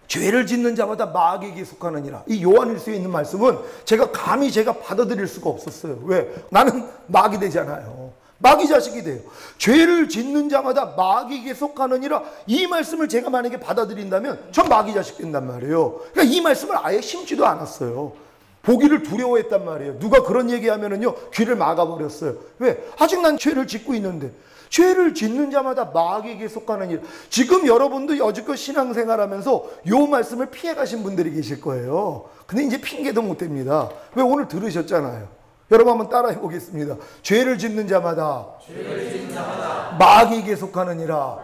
죄를 짓는 자마다 마귀에게 속하느니라. 이 요한일서에 있는 말씀은 제가 감히 받아들일 수가 없었어요. 왜? 나는 마귀 되잖아요. 마귀 자식이 돼요. 죄를 짓는 자마다 마귀에게 속하느니라. 이 말씀을 제가 만약에 받아들인다면 전 마귀 자식 된단 말이에요. 그러니까 이 말씀을 아예 심지도 않았어요. 보기를 두려워했단 말이에요. 누가 그런 얘기하면은요, 귀를 막아버렸어요. 왜? 아직 난 죄를 짓고 있는데. 죄를 짓는 자마다 마귀에게 속하는 일. 지금 여러분도 여지껏 신앙생활하면서 요 말씀을 피해가신 분들이 계실 거예요. 근데 이제 핑계도 못 댑니다. 왜? 오늘 들으셨잖아요. 여러분 한번 따라해 보겠습니다. 죄를 짓는 자마다 마귀에게 속하느니라.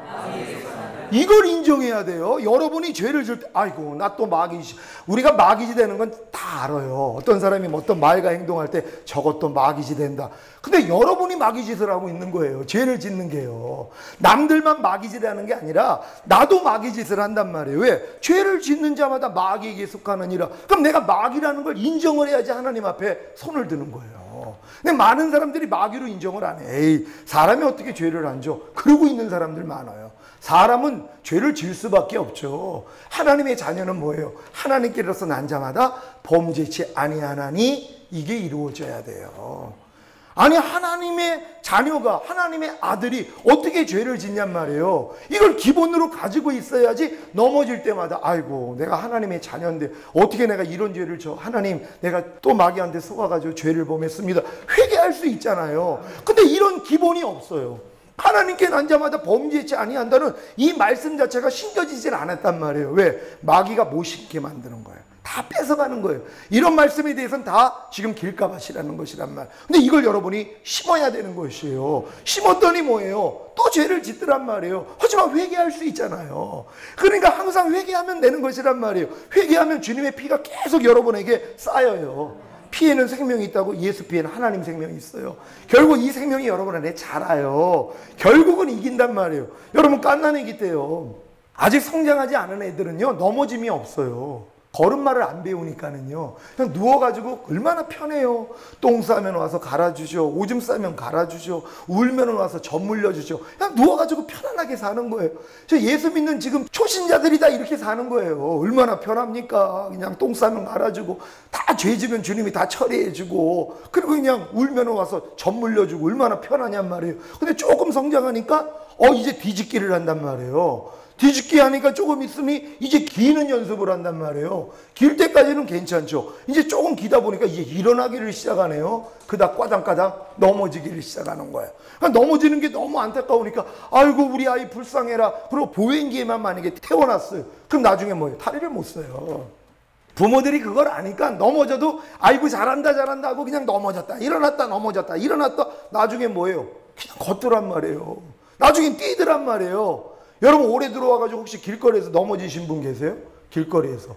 이걸 인정해야 돼요. 여러분이 죄를 질 때, 아이고, 나 또 마귀지. 우리가 마귀지 되는 건 다 알아요. 어떤 사람이 어떤 말과 행동할 때 저것도 마귀지 된다. 근데 여러분이 마귀짓을 하고 있는 거예요. 죄를 짓는 게요. 남들만 마귀짓하는 게 아니라 나도 마귀짓을 한단 말이에요. 왜? 죄를 짓는 자마다 마귀에게 속하느니라. 그럼 내가 마귀라는 걸 인정을 해야지 하나님 앞에 손을 드는 거예요. 근데 많은 사람들이 마귀로 인정을 안 해. 에이, 사람이 어떻게 죄를 안 져? 그러고 있는 사람들 많아요. 사람은 죄를 지을 수밖에 없죠. 하나님의 자녀는 뭐예요? 하나님께로서 난 자마다 범죄치 아니하나니 이게 이루어져야 돼요. 아니, 하나님의 자녀가, 하나님의 아들이 어떻게 죄를 짓냔 말이에요. 이걸 기본으로 가지고 있어야지 넘어질 때마다 아이고, 내가 하나님의 자녀인데 어떻게 내가 이런 죄를 져. 하나님, 내가 또 마귀한테 속아가지고 죄를 범했습니다. 회개할 수 있잖아요. 근데 이런 기본이 없어요. 하나님께 난 자마다 범죄치 아니한다는 이 말씀 자체가 신겨지질 않았단 말이에요. 왜? 마귀가 못 심게 만드는 거예요. 다 뺏어가는 거예요. 이런 말씀에 대해서는 다 지금 길가밭이라는 것이란 말. 근데 이걸 여러분이 심어야 되는 것이에요. 심었더니 뭐예요? 또 죄를 짓더란 말이에요. 하지만 회개할 수 있잖아요. 그러니까 항상 회개하면 되는 것이란 말이에요. 회개하면 주님의 피가 계속 여러분에게 쌓여요. 피에는 생명이 있다고. 예수 피에는 하나님 생명이 있어요. 결국 이 생명이 여러분 안에 자라요. 결국은 이긴단 말이에요. 여러분, 갓난아기 때요, 아직 성장하지 않은 애들은요, 넘어짐이 없어요. 걸음마를 안 배우니까는요, 그냥 누워가지고 얼마나 편해요. 똥 싸면 와서 갈아주죠. 오줌 싸면 갈아주죠. 울면 와서 젖 물려주죠. 그냥 누워가지고 편안하게 사는 거예요. 저 예수 믿는 지금 초신자들이 다 이렇게 사는 거예요. 얼마나 편합니까? 그냥 똥 싸면 갈아주고, 다 죄지면 주님이 다 처리해주고, 그리고 그냥 울면 와서 젖 물려주고, 얼마나 편하냔 말이에요. 근데 조금 성장하니까 이제 뒤집기를 한단 말이에요. 뒤집기 하니까 조금 있으니 이제 기는 연습을 한단 말이에요. 길 때까지는 괜찮죠. 이제 조금 기다 보니까 이제 일어나기를 시작하네요. 그다 까당까당 넘어지기를 시작하는 거예요. 그러니까 넘어지는 게 너무 안타까우니까 아이고, 우리 아이 불쌍해라. 그리고 보행기에만 만약에 태워놨어요. 그럼 나중에 뭐예요? 다리를 못 써요. 부모들이 그걸 아니까 넘어져도 아이고, 잘한다 잘한다 하고 그냥 넘어졌다 일어났다 넘어졌다 일어났다, 나중에 뭐예요? 그냥 걷더란 말이에요. 나중에 뛰더란 말이에요. 여러분, 올해 들어와가지고 혹시 길거리에서 넘어지신 분 계세요? 길거리에서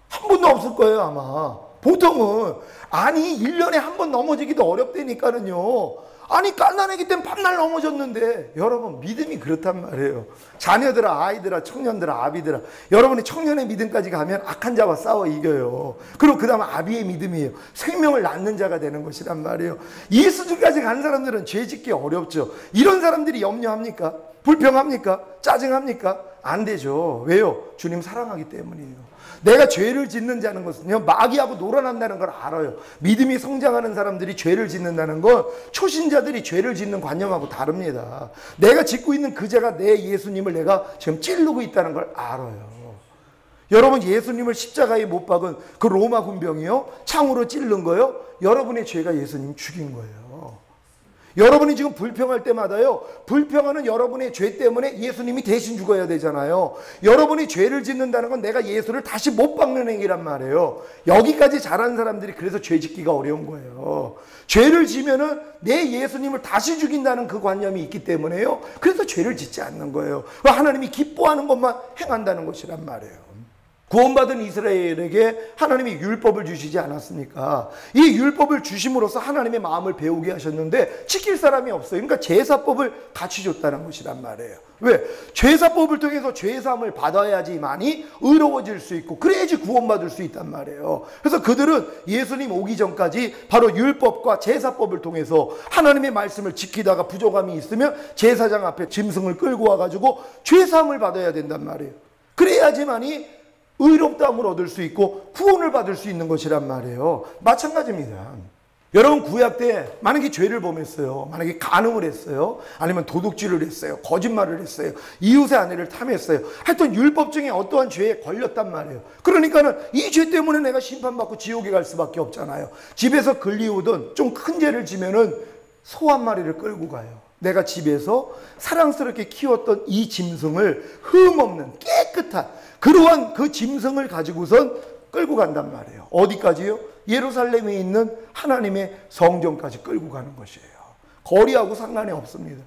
한 분도 없을 거예요 아마. 보통은 아니 1년에 한 번 넘어지기도 어렵다니까는요. 아니, 갓난아기 때는 밤날 넘어졌는데. 여러분, 믿음이 그렇단 말이에요. 자녀들아, 아이들아, 청년들아, 아비들아, 여러분이 청년의 믿음까지 가면 악한 자와 싸워 이겨요. 그리고 그 다음 아비의 믿음이에요. 생명을 낳는 자가 되는 것이란 말이에요. 이 수준까지 간 사람들은 죄 짓기 어렵죠. 이런 사람들이 염려합니까? 불평합니까? 짜증합니까? 안 되죠. 왜요? 주님 사랑하기 때문이에요. 내가 죄를 짓는 자는 것은요, 마귀하고 놀아난다는 걸 알아요. 믿음이 성장하는 사람들이 죄를 짓는다는 건 초신자들이 죄를 짓는 관념하고 다릅니다. 내가 짓고 있는 그 죄가 내 예수님을 내가 지금 찌르고 있다는 걸 알아요. 여러분, 예수님을 십자가에 못 박은 그 로마 군병이요, 창으로 찌른 거요, 여러분의 죄가 예수님 죽인 거예요. 여러분이 지금 불평할 때마다요, 불평하는 여러분의 죄 때문에 예수님이 대신 죽어야 되잖아요. 여러분이 죄를 짓는다는 건 내가 예수를 다시 못 박는 행위란 말이에요. 여기까지 자란 사람들이 그래서 죄 짓기가 어려운 거예요. 죄를 지면은 내 예수님을 다시 죽인다는 그 관념이 있기 때문에요. 그래서 죄를 짓지 않는 거예요. 하나님이 기뻐하는 것만 행한다는 것이란 말이에요. 구원받은 이스라엘에게 하나님이 율법을 주시지 않았습니까? 이 율법을 주심으로써 하나님의 마음을 배우게 하셨는데 지킬 사람이 없어요. 그러니까 제사법을 같이 줬다는 것이란 말이에요. 왜? 제사법을 통해서 죄사함을 받아야지만이 의로워질 수 있고, 그래야지 구원받을 수 있단 말이에요. 그래서 그들은 예수님 오기 전까지 바로 율법과 제사법을 통해서 하나님의 말씀을 지키다가 부족함이 있으면 제사장 앞에 짐승을 끌고 와가지고 죄사함을 받아야 된단 말이에요. 그래야지만이 의롭다함을 얻을 수 있고 구원을 받을 수 있는 것이란 말이에요. 마찬가지입니다. 여러분 구약 때 만약에 죄를 범했어요. 만약에 간음을 했어요. 아니면 도둑질을 했어요. 거짓말을 했어요. 이웃의 아내를 탐했어요. 하여튼 율법 중에 어떠한 죄에 걸렸단 말이에요. 그러니까는 이 죄 때문에 내가 심판받고 지옥에 갈 수밖에 없잖아요. 집에서 걸리우든 좀 큰 죄를 지면은 소 한 마리를 끌고 가요. 내가 집에서 사랑스럽게 키웠던 이 짐승을 흠없는 깨끗한 그러한 그 짐승을 가지고선 끌고 간단 말이에요. 어디까지요? 예루살렘에 있는 하나님의 성전까지 끌고 가는 것이에요. 거리하고 상관이 없습니다.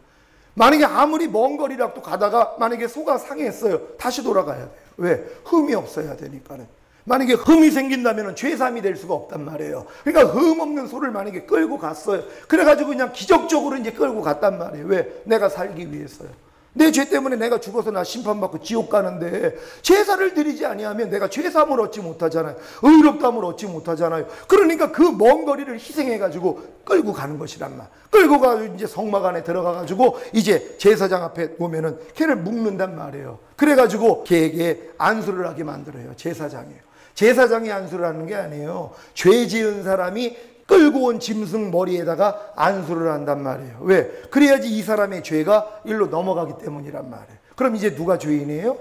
만약에 아무리 먼 거리라도 가다가 만약에 소가 상했어요. 다시 돌아가야 돼요. 왜? 흠이 없어야 되니까는. 만약에 흠이 생긴다면 죄삼이 될 수가 없단 말이에요. 그러니까 흠 없는 소를 만약에 끌고 갔어요. 그래가지고 그냥 기적적으로 이제 끌고 갔단 말이에요. 왜? 내가 살기 위해서요. 내 죄 때문에 내가 죽어서 나 심판받고 지옥 가는데 제사를 드리지 아니하면 내가 죄삼을 얻지 못하잖아요. 의롭다함을 얻지 못하잖아요. 그러니까 그 먼 거리를 희생해가지고 끌고 가는 것이란 말. 끌고 가지고 이제 성막 안에 들어가가지고 이제 제사장 앞에 보면은 걔를 묶는단 말이에요. 그래가지고 걔에게 안수를 하게 만들어요. 제사장이에요. 제사장이 안수를 하는 게 아니에요. 죄 지은 사람이 끌고 온 짐승 머리에다가 안수를 한단 말이에요. 왜? 그래야지 이 사람의 죄가 일로 넘어가기 때문이란 말이에요. 그럼 이제 누가 죄인이에요?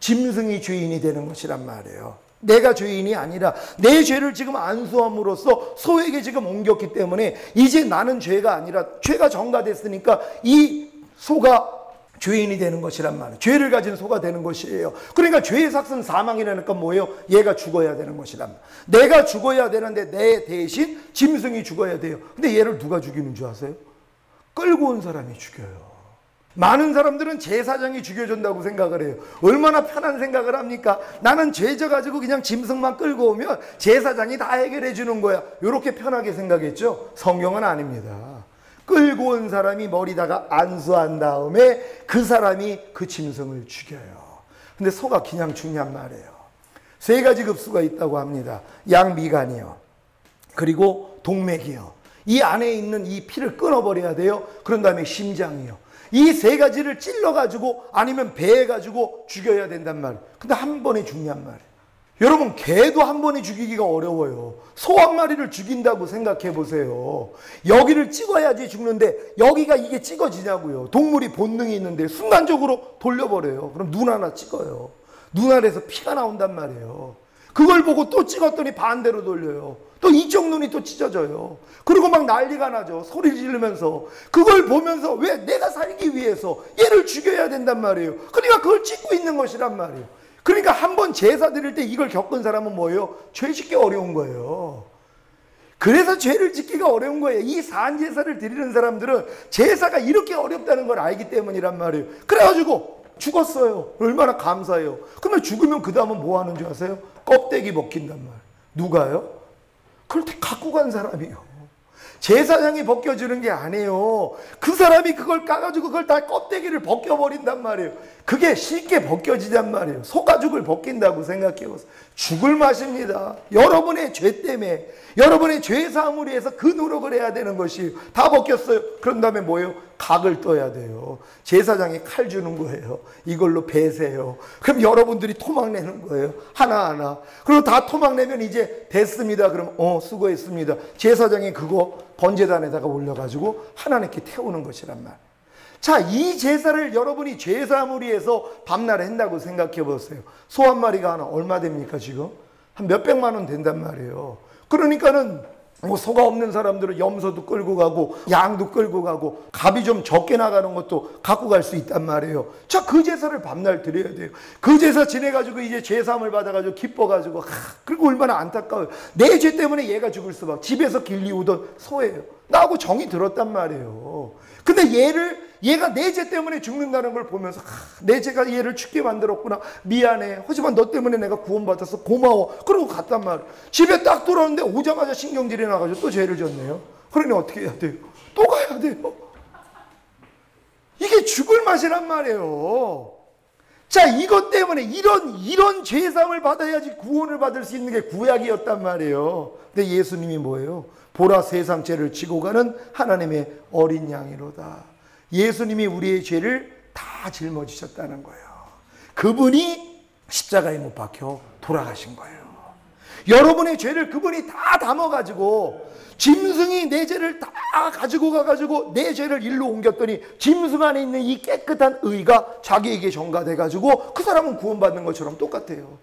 짐승이 죄인이 되는 것이란 말이에요. 내가 죄인이 아니라 내 죄를 지금 안수함으로써 소에게 지금 옮겼기 때문에 이제 나는 죄가 아니라 죄가 전가됐으니까 이 소가 죄인이 되는 것이란 말이에요. 죄를 가진 소가 되는 것이에요. 그러니까 죄의 삭은 사망이라니까 뭐예요? 얘가 죽어야 되는 것이란 말이에요. 내가 죽어야 되는데 내 대신 짐승이 죽어야 돼요. 근데 얘를 누가 죽이는 줄 아세요? 끌고 온 사람이 죽여요. 많은 사람들은 제사장이 죽여준다고 생각을 해요. 얼마나 편한 생각을 합니까? 나는 죄져 가지고 그냥 짐승만 끌고 오면 제사장이 다 해결해 주는 거야. 이렇게 편하게 생각했죠? 성경은 아닙니다. 끌고 온 사람이 머리다가 안수한 다음에 그 사람이 그 짐승을 죽여요. 근데 소가 그냥 죽냔 말이에요. 3가지 급수가 있다고 합니다. 양미간이요. 그리고 동맥이요. 이 안에 있는 이 피를 끊어버려야 돼요. 그런 다음에 심장이요. 이 3가지를 찔러가지고 아니면 베해가지고 죽여야 된단 말이에요. 근데 한 번에 죽냔 말이에요. 여러분 개도 한 번에 죽이기가 어려워요. 소 한 마리를 죽인다고 생각해 보세요. 여기를 찍어야지 죽는데 여기가 이게 찍어지냐고요. 동물이 본능이 있는데 순간적으로 돌려버려요. 그럼 눈 하나 찍어요. 눈 아래에서 피가 나온단 말이에요. 그걸 보고 또 찍었더니 반대로 돌려요. 또 이쪽 눈이 또 찢어져요. 그리고 막 난리가 나죠. 소리 지르면서. 그걸 보면서 왜 내가 살기 위해서 얘를 죽여야 된단 말이에요. 그러니까 그걸 찍고 있는 것이란 말이에요. 그러니까 한 번 제사 드릴 때 이걸 겪은 사람은 뭐예요? 죄 짓기 어려운 거예요. 그래서 죄를 짓기가 어려운 거예요. 이 산제사를 드리는 사람들은 제사가 이렇게 어렵다는 걸 알기 때문이란 말이에요. 그래가지고 죽었어요. 얼마나 감사해요. 그러면 죽으면 그 다음은 뭐 하는 줄 아세요? 껍데기 벗긴단 말이에요. 누가요? 그걸 다 갖고 간 사람이에요. 제사장이 벗겨주는 게 아니에요. 그 사람이 그걸 까가지고 그걸 다 껍데기를 벗겨버린단 말이에요. 그게 쉽게 벗겨지단 말이에요. 소가죽을 벗긴다고 생각해보세요. 죽을 맛입니다. 여러분의 죄 때문에 여러분의 죄 사함을 위해서 그 노력을 해야 되는 것이 다 벗겼어요. 그런 다음에 뭐예요? 각을 떠야 돼요. 제사장이 칼 주는 거예요. 이걸로 베세요. 그럼 여러분들이 토막 내는 거예요. 하나하나. 그리고 다 토막 내면 이제 됐습니다. 그럼 수고했습니다. 제사장이 그거 번제단에다가 올려가지고 하나님께 태우는 것이란 말. 자, 이 제사를 여러분이 죄사함을 위해서 밤낮 한다고 생각해 보세요. 소 한 마리가 하나 얼마 됩니까 지금? 한 몇백만 원 된단 말이에요. 그러니까는 뭐 소가 없는 사람들은 염소도 끌고 가고 양도 끌고 가고 값이 좀 적게 나가는 것도 갖고 갈 수 있단 말이에요. 자, 그 제사를 밤날 드려야 돼요. 그 제사 지내가지고 이제 제사함을 받아가지고 기뻐가지고 그리고 얼마나 안타까워요. 내 죄 때문에 얘가 죽을 수밖에. 집에서 길리우던 소예요. 나하고 정이 들었단 말이에요. 근데 얘가 내 죄 때문에 죽는다는 걸 보면서 내 죄가 얘를 죽게 만들었구나. 미안해. 하지만 너 때문에 내가 구원받아서 고마워. 그러고 갔단 말이에요. 집에 딱 돌아오는데 오자마자 신경질이 나가지고 또 죄를 졌네요. 그러니 어떻게 해야 돼요? 또 가야 돼요. 이게 죽을 맛이란 말이에요. 자, 이것 때문에 이런 죄사함을 받아야지 구원을 받을 수 있는 게 구약이었단 말이에요. 근데 예수님이 뭐예요? 보라 세상 죄를 지고 가는 하나님의 어린 양이로다. 예수님이 우리의 죄를 다 짊어지셨다는 거예요. 그분이 십자가에 못 박혀 돌아가신 거예요. 여러분의 죄를 그분이 다 담아가지고 짐승이 내 죄를 다 가지고 가가지고 내 죄를 일로 옮겼더니 짐승 안에 있는 이 깨끗한 의가 자기에게 전가돼가지고 그 사람은 구원받는 것처럼 똑같아요.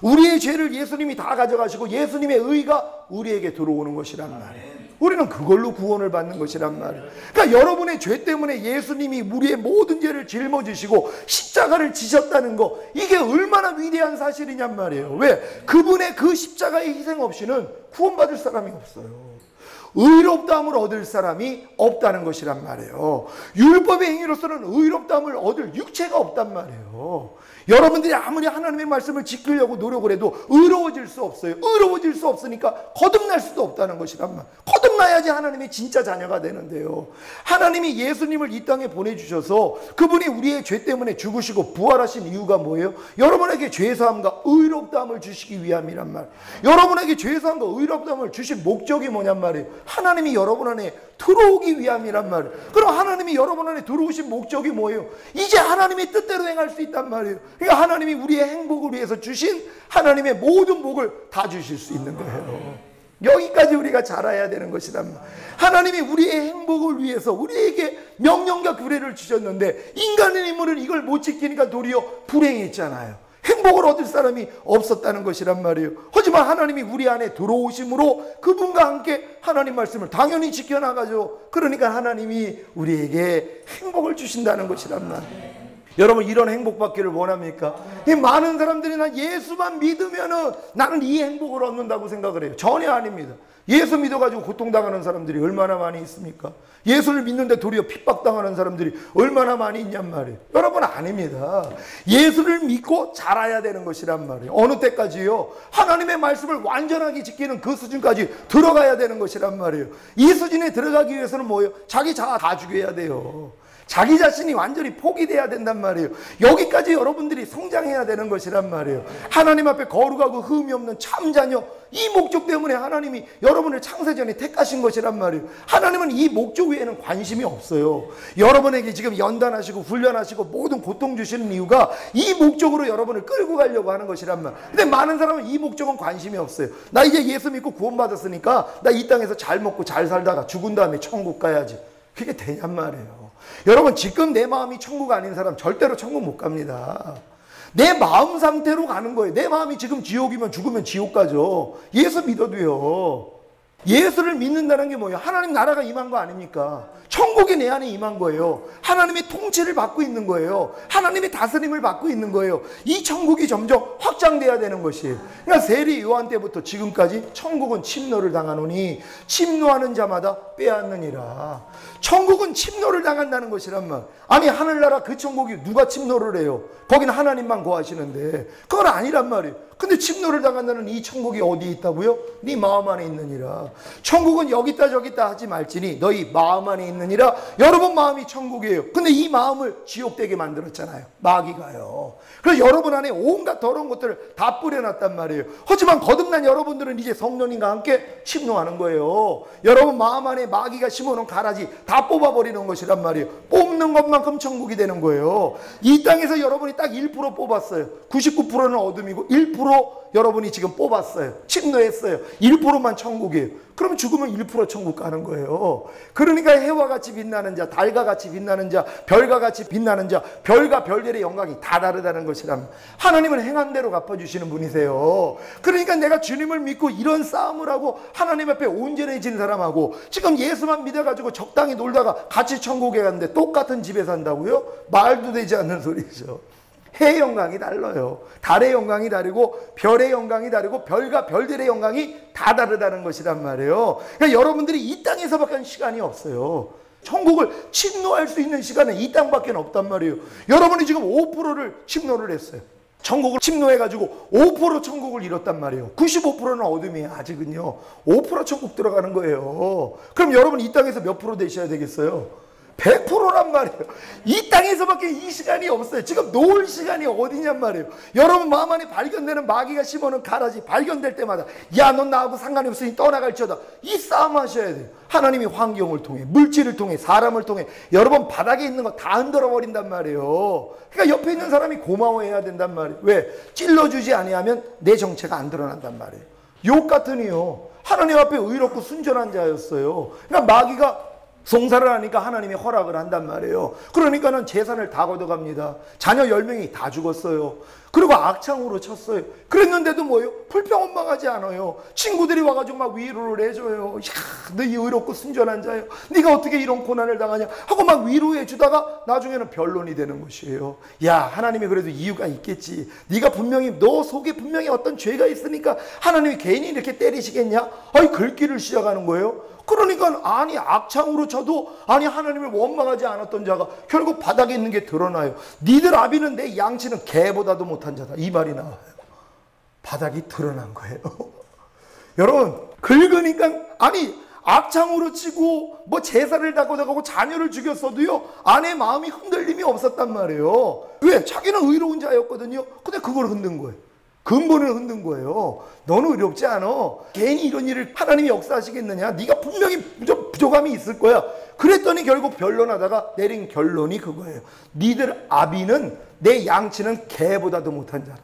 우리의 죄를 예수님이 다 가져가시고 예수님의 의가 우리에게 들어오는 것이란 말이에요. 우리는 그걸로 구원을 받는 것이란 말이에요. 그러니까 여러분의 죄 때문에 예수님이 우리의 모든 죄를 짊어지시고 십자가를 지셨다는 거, 이게 얼마나 위대한 사실이냔 말이에요. 왜? 그분의 그 십자가의 희생 없이는 구원받을 사람이 없어요. 의롭다함을 얻을 사람이 없다는 것이란 말이에요. 율법의 행위로서는 의롭다함을 얻을 육체가 없단 말이에요. 여러분들이 아무리 하나님의 말씀을 지키려고 노력을 해도 의로워질 수 없어요. 의로워질 수 없으니까 거듭날 수도 없다는 것이란 말. 거듭나야지 하나님의 진짜 자녀가 되는데요. 하나님이 예수님을 이 땅에 보내주셔서 그분이 우리의 죄 때문에 죽으시고 부활하신 이유가 뭐예요? 여러분에게 죄사함과 의롭다함을 주시기 위함이란 말. 여러분에게 죄사함과 의롭다함을 주신 목적이 뭐냔 말이에요. 하나님이 여러분 안에 들어오기 위함이란 말이에요. 그럼 하나님이 여러분 안에 들어오신 목적이 뭐예요? 이제 하나님의 뜻대로 행할 수 있단 말이에요. 그러니까 하나님이 우리의 행복을 위해서 주신 하나님의 모든 복을 다 주실 수 있는 거예요. 여기까지 우리가 자라야 되는 것이란 말이에요. 하나님이 우리의 행복을 위해서 우리에게 명령과 규례를 주셨는데 인간의 힘으로는 이걸 못 지키니까 도리어 불행했잖아요. 행복을 얻을 사람이 없었다는 것이란 말이에요. 하지만 하나님이 우리 안에 들어오심으로 그분과 함께 하나님 말씀을 당연히 지켜나가죠. 그러니까 하나님이 우리에게 행복을 주신다는 것이란 말이에요. 여러분, 이런 행복 받기를 원합니까? 이 많은 사람들이 나 예수만 믿으면은 나는 이 행복을 얻는다고 생각을 해요. 전혀 아닙니다. 예수 믿어가지고 고통당하는 사람들이 얼마나 많이 있습니까? 예수를 믿는데 도리어 핍박당하는 사람들이 얼마나 많이 있냔 말이에요. 여러분, 아닙니다. 예수를 믿고 자라야 되는 것이란 말이에요. 어느 때까지요? 하나님의 말씀을 완전하게 지키는 그 수준까지 들어가야 되는 것이란 말이에요. 이 수준에 들어가기 위해서는 뭐예요? 자기 자아 다 죽여야 돼요. 자기 자신이 완전히 포기돼야 된단 말이에요. 여기까지 여러분들이 성장해야 되는 것이란 말이에요. 하나님 앞에 거룩하고 흠이 없는 참자녀, 이 목적 때문에 하나님이 여러분을 창세전에 택하신 것이란 말이에요. 하나님은 이 목적 외에는 관심이 없어요. 여러분에게 지금 연단하시고 훈련하시고 모든 고통 주시는 이유가 이 목적으로 여러분을 끌고 가려고 하는 것이란 말이에요. 근데 많은 사람은 이 목적은 관심이 없어요. 나 이제 예수 믿고 구원받았으니까 나 이 땅에서 잘 먹고 잘 살다가 죽은 다음에 천국 가야지. 그게 되냔 말이에요. 여러분, 지금 내 마음이 천국 아닌 사람 절대로 천국 못 갑니다. 내 마음 상태로 가는 거예요. 내 마음이 지금 지옥이면 죽으면 지옥 가죠. 예수 믿어도요. 예수를 믿는다는 게 뭐예요? 하나님 나라가 임한 거 아닙니까? 천국이 내 안에 임한 거예요. 하나님의 통치를 받고 있는 거예요. 하나님의 다스림을 받고 있는 거예요. 이 천국이 점점 확장돼야 되는 것이에요. 그러니까 세리 요한 때부터 지금까지 천국은 침노를 당하노니 침노하는 자마다 빼앗느니라. 천국은 침노를 당한다는 것이란 말. 아니, 하늘나라 그 천국이 누가 침노를 해요? 거기는 하나님만 거하시는데 그건 아니란 말이에요. 근데 침노를 당한다는 이 천국이 어디에 있다고요? 네 마음 안에 있느니라. 천국은 여기 있다 저기 있다 하지 말지니 너희 마음 안에 있느니라. 여러분 마음이 천국이에요. 근데 이 마음을 지옥되게 만들었잖아요. 마귀가요. 그래서 여러분 안에 온갖 더러운 것들을 다 뿌려놨단 말이에요. 하지만 거듭난 여러분들은 이제 성령님과 함께 침노하는 거예요. 여러분 마음 안에 마귀가 심어놓은 가라지 다 뽑아버리는 것이란 말이에요. 뽑는 것만큼 천국이 되는 거예요. 이 땅에서 여러분이 딱 1% 뽑았어요. 99%는 어둠이고 1% 여러분이 지금 뽑았어요. 침노했어요. 1%만 천국이에요. 그럼 죽으면 1% 천국 가는 거예요. 그러니까 해와 같이 빛나는 자, 달과 같이 빛나는 자, 별과 같이 빛나는 자, 별과 별들의 영광이 다 다르다는 것이란, 하나님은 행한 대로 갚아주시는 분이세요. 그러니까 내가 주님을 믿고 이런 싸움을 하고 하나님 앞에 온전해진 사람하고 지금 예수만 믿어가지고 적당히 놀다가 같이 천국에 갔는데 똑같은 집에 산다고요? 말도 되지 않는 소리죠. 해의 영광이 달라요. 달의 영광이 다르고 별의 영광이 다르고 별과 별들의 영광이 다 다르다는 것이란 말이에요. 그러니까 여러분들이 이 땅에서밖에 시간이 없어요. 천국을 침노할 수 있는 시간은 이 땅밖에 없단 말이에요. 여러분이 지금 5%를 침노를 했어요. 천국을 침노해가지고 5% 천국을 잃었단 말이에요. 95%는 어둠이에요. 아직은요. 5% 천국 들어가는 거예요. 그럼 여러분 이 땅에서 몇 프로 되셔야 되겠어요? 100%란 말이에요. 이 땅에서밖에 이 시간이 없어요. 지금 놓을 시간이 어디냔 말이에요. 여러분 마음 안에 발견되는 마귀가 심어놓은 가라지 발견될 때마다 야, 넌 나하고 상관이 없으니 떠나갈지어다. 이 싸움 하셔야 돼요. 하나님이 환경을 통해, 물질을 통해, 사람을 통해 여러분 바닥에 있는 거 다 흔들어 버린단 말이에요. 그러니까 옆에 있는 사람이 고마워해야 된단 말이에요. 왜? 찔러주지 아니하면 내 정체가 안 드러난단 말이에요. 욥 같으니요, 하나님 앞에 의롭고 순전한 자였어요. 그러니까 마귀가 송사를 하니까 하나님이 허락을 한단 말이에요. 그러니까는 재산을 다 걷어갑니다. 자녀 10명이 다 죽었어요. 그리고 악창으로 쳤어요. 그랬는데도 뭐예요? 불평원망하지 않아요. 친구들이 와가지고 막 위로를 해줘요. 야, 너 이 의롭고 순전한 자요, 네가 어떻게 이런 고난을 당하냐 하고 막 위로해 주다가 나중에는 변론이 되는 것이에요. 야, 하나님이 그래도 이유가 있겠지. 네가 분명히, 너 속에 분명히 어떤 죄가 있으니까 하나님이 괜히 이렇게 때리시겠냐? 아이, 긁기를 시작하는 거예요. 그러니까 아니, 악창으로 쳐도 아니 하나님을 원망하지 않았던 자가 결국 바닥에 있는 게 드러나요. 니들 아비는 내 양치는 개보다도 못한 자다, 이 말이 나와요. 바닥이 드러난 거예요. 여러분, 긁으니까 아니 악창으로 치고 뭐 제사를 다 걷어가고 자녀를 죽였어도요, 아내 마음이 흔들림이 없었단 말이에요. 왜? 자기는 의로운 자였거든요. 근데 그걸 흔든 거예요. 근본을 흔든 거예요. 너는 의롭지 않아. 괜히 이런 일을 하나님이 역사하시겠느냐. 네가 분명히 부족함이 있을 거야. 그랬더니 결국 변론하다가 내린 결론이 그거예요. 니들 아비는, 내 양치는 개보다도 못한 자라.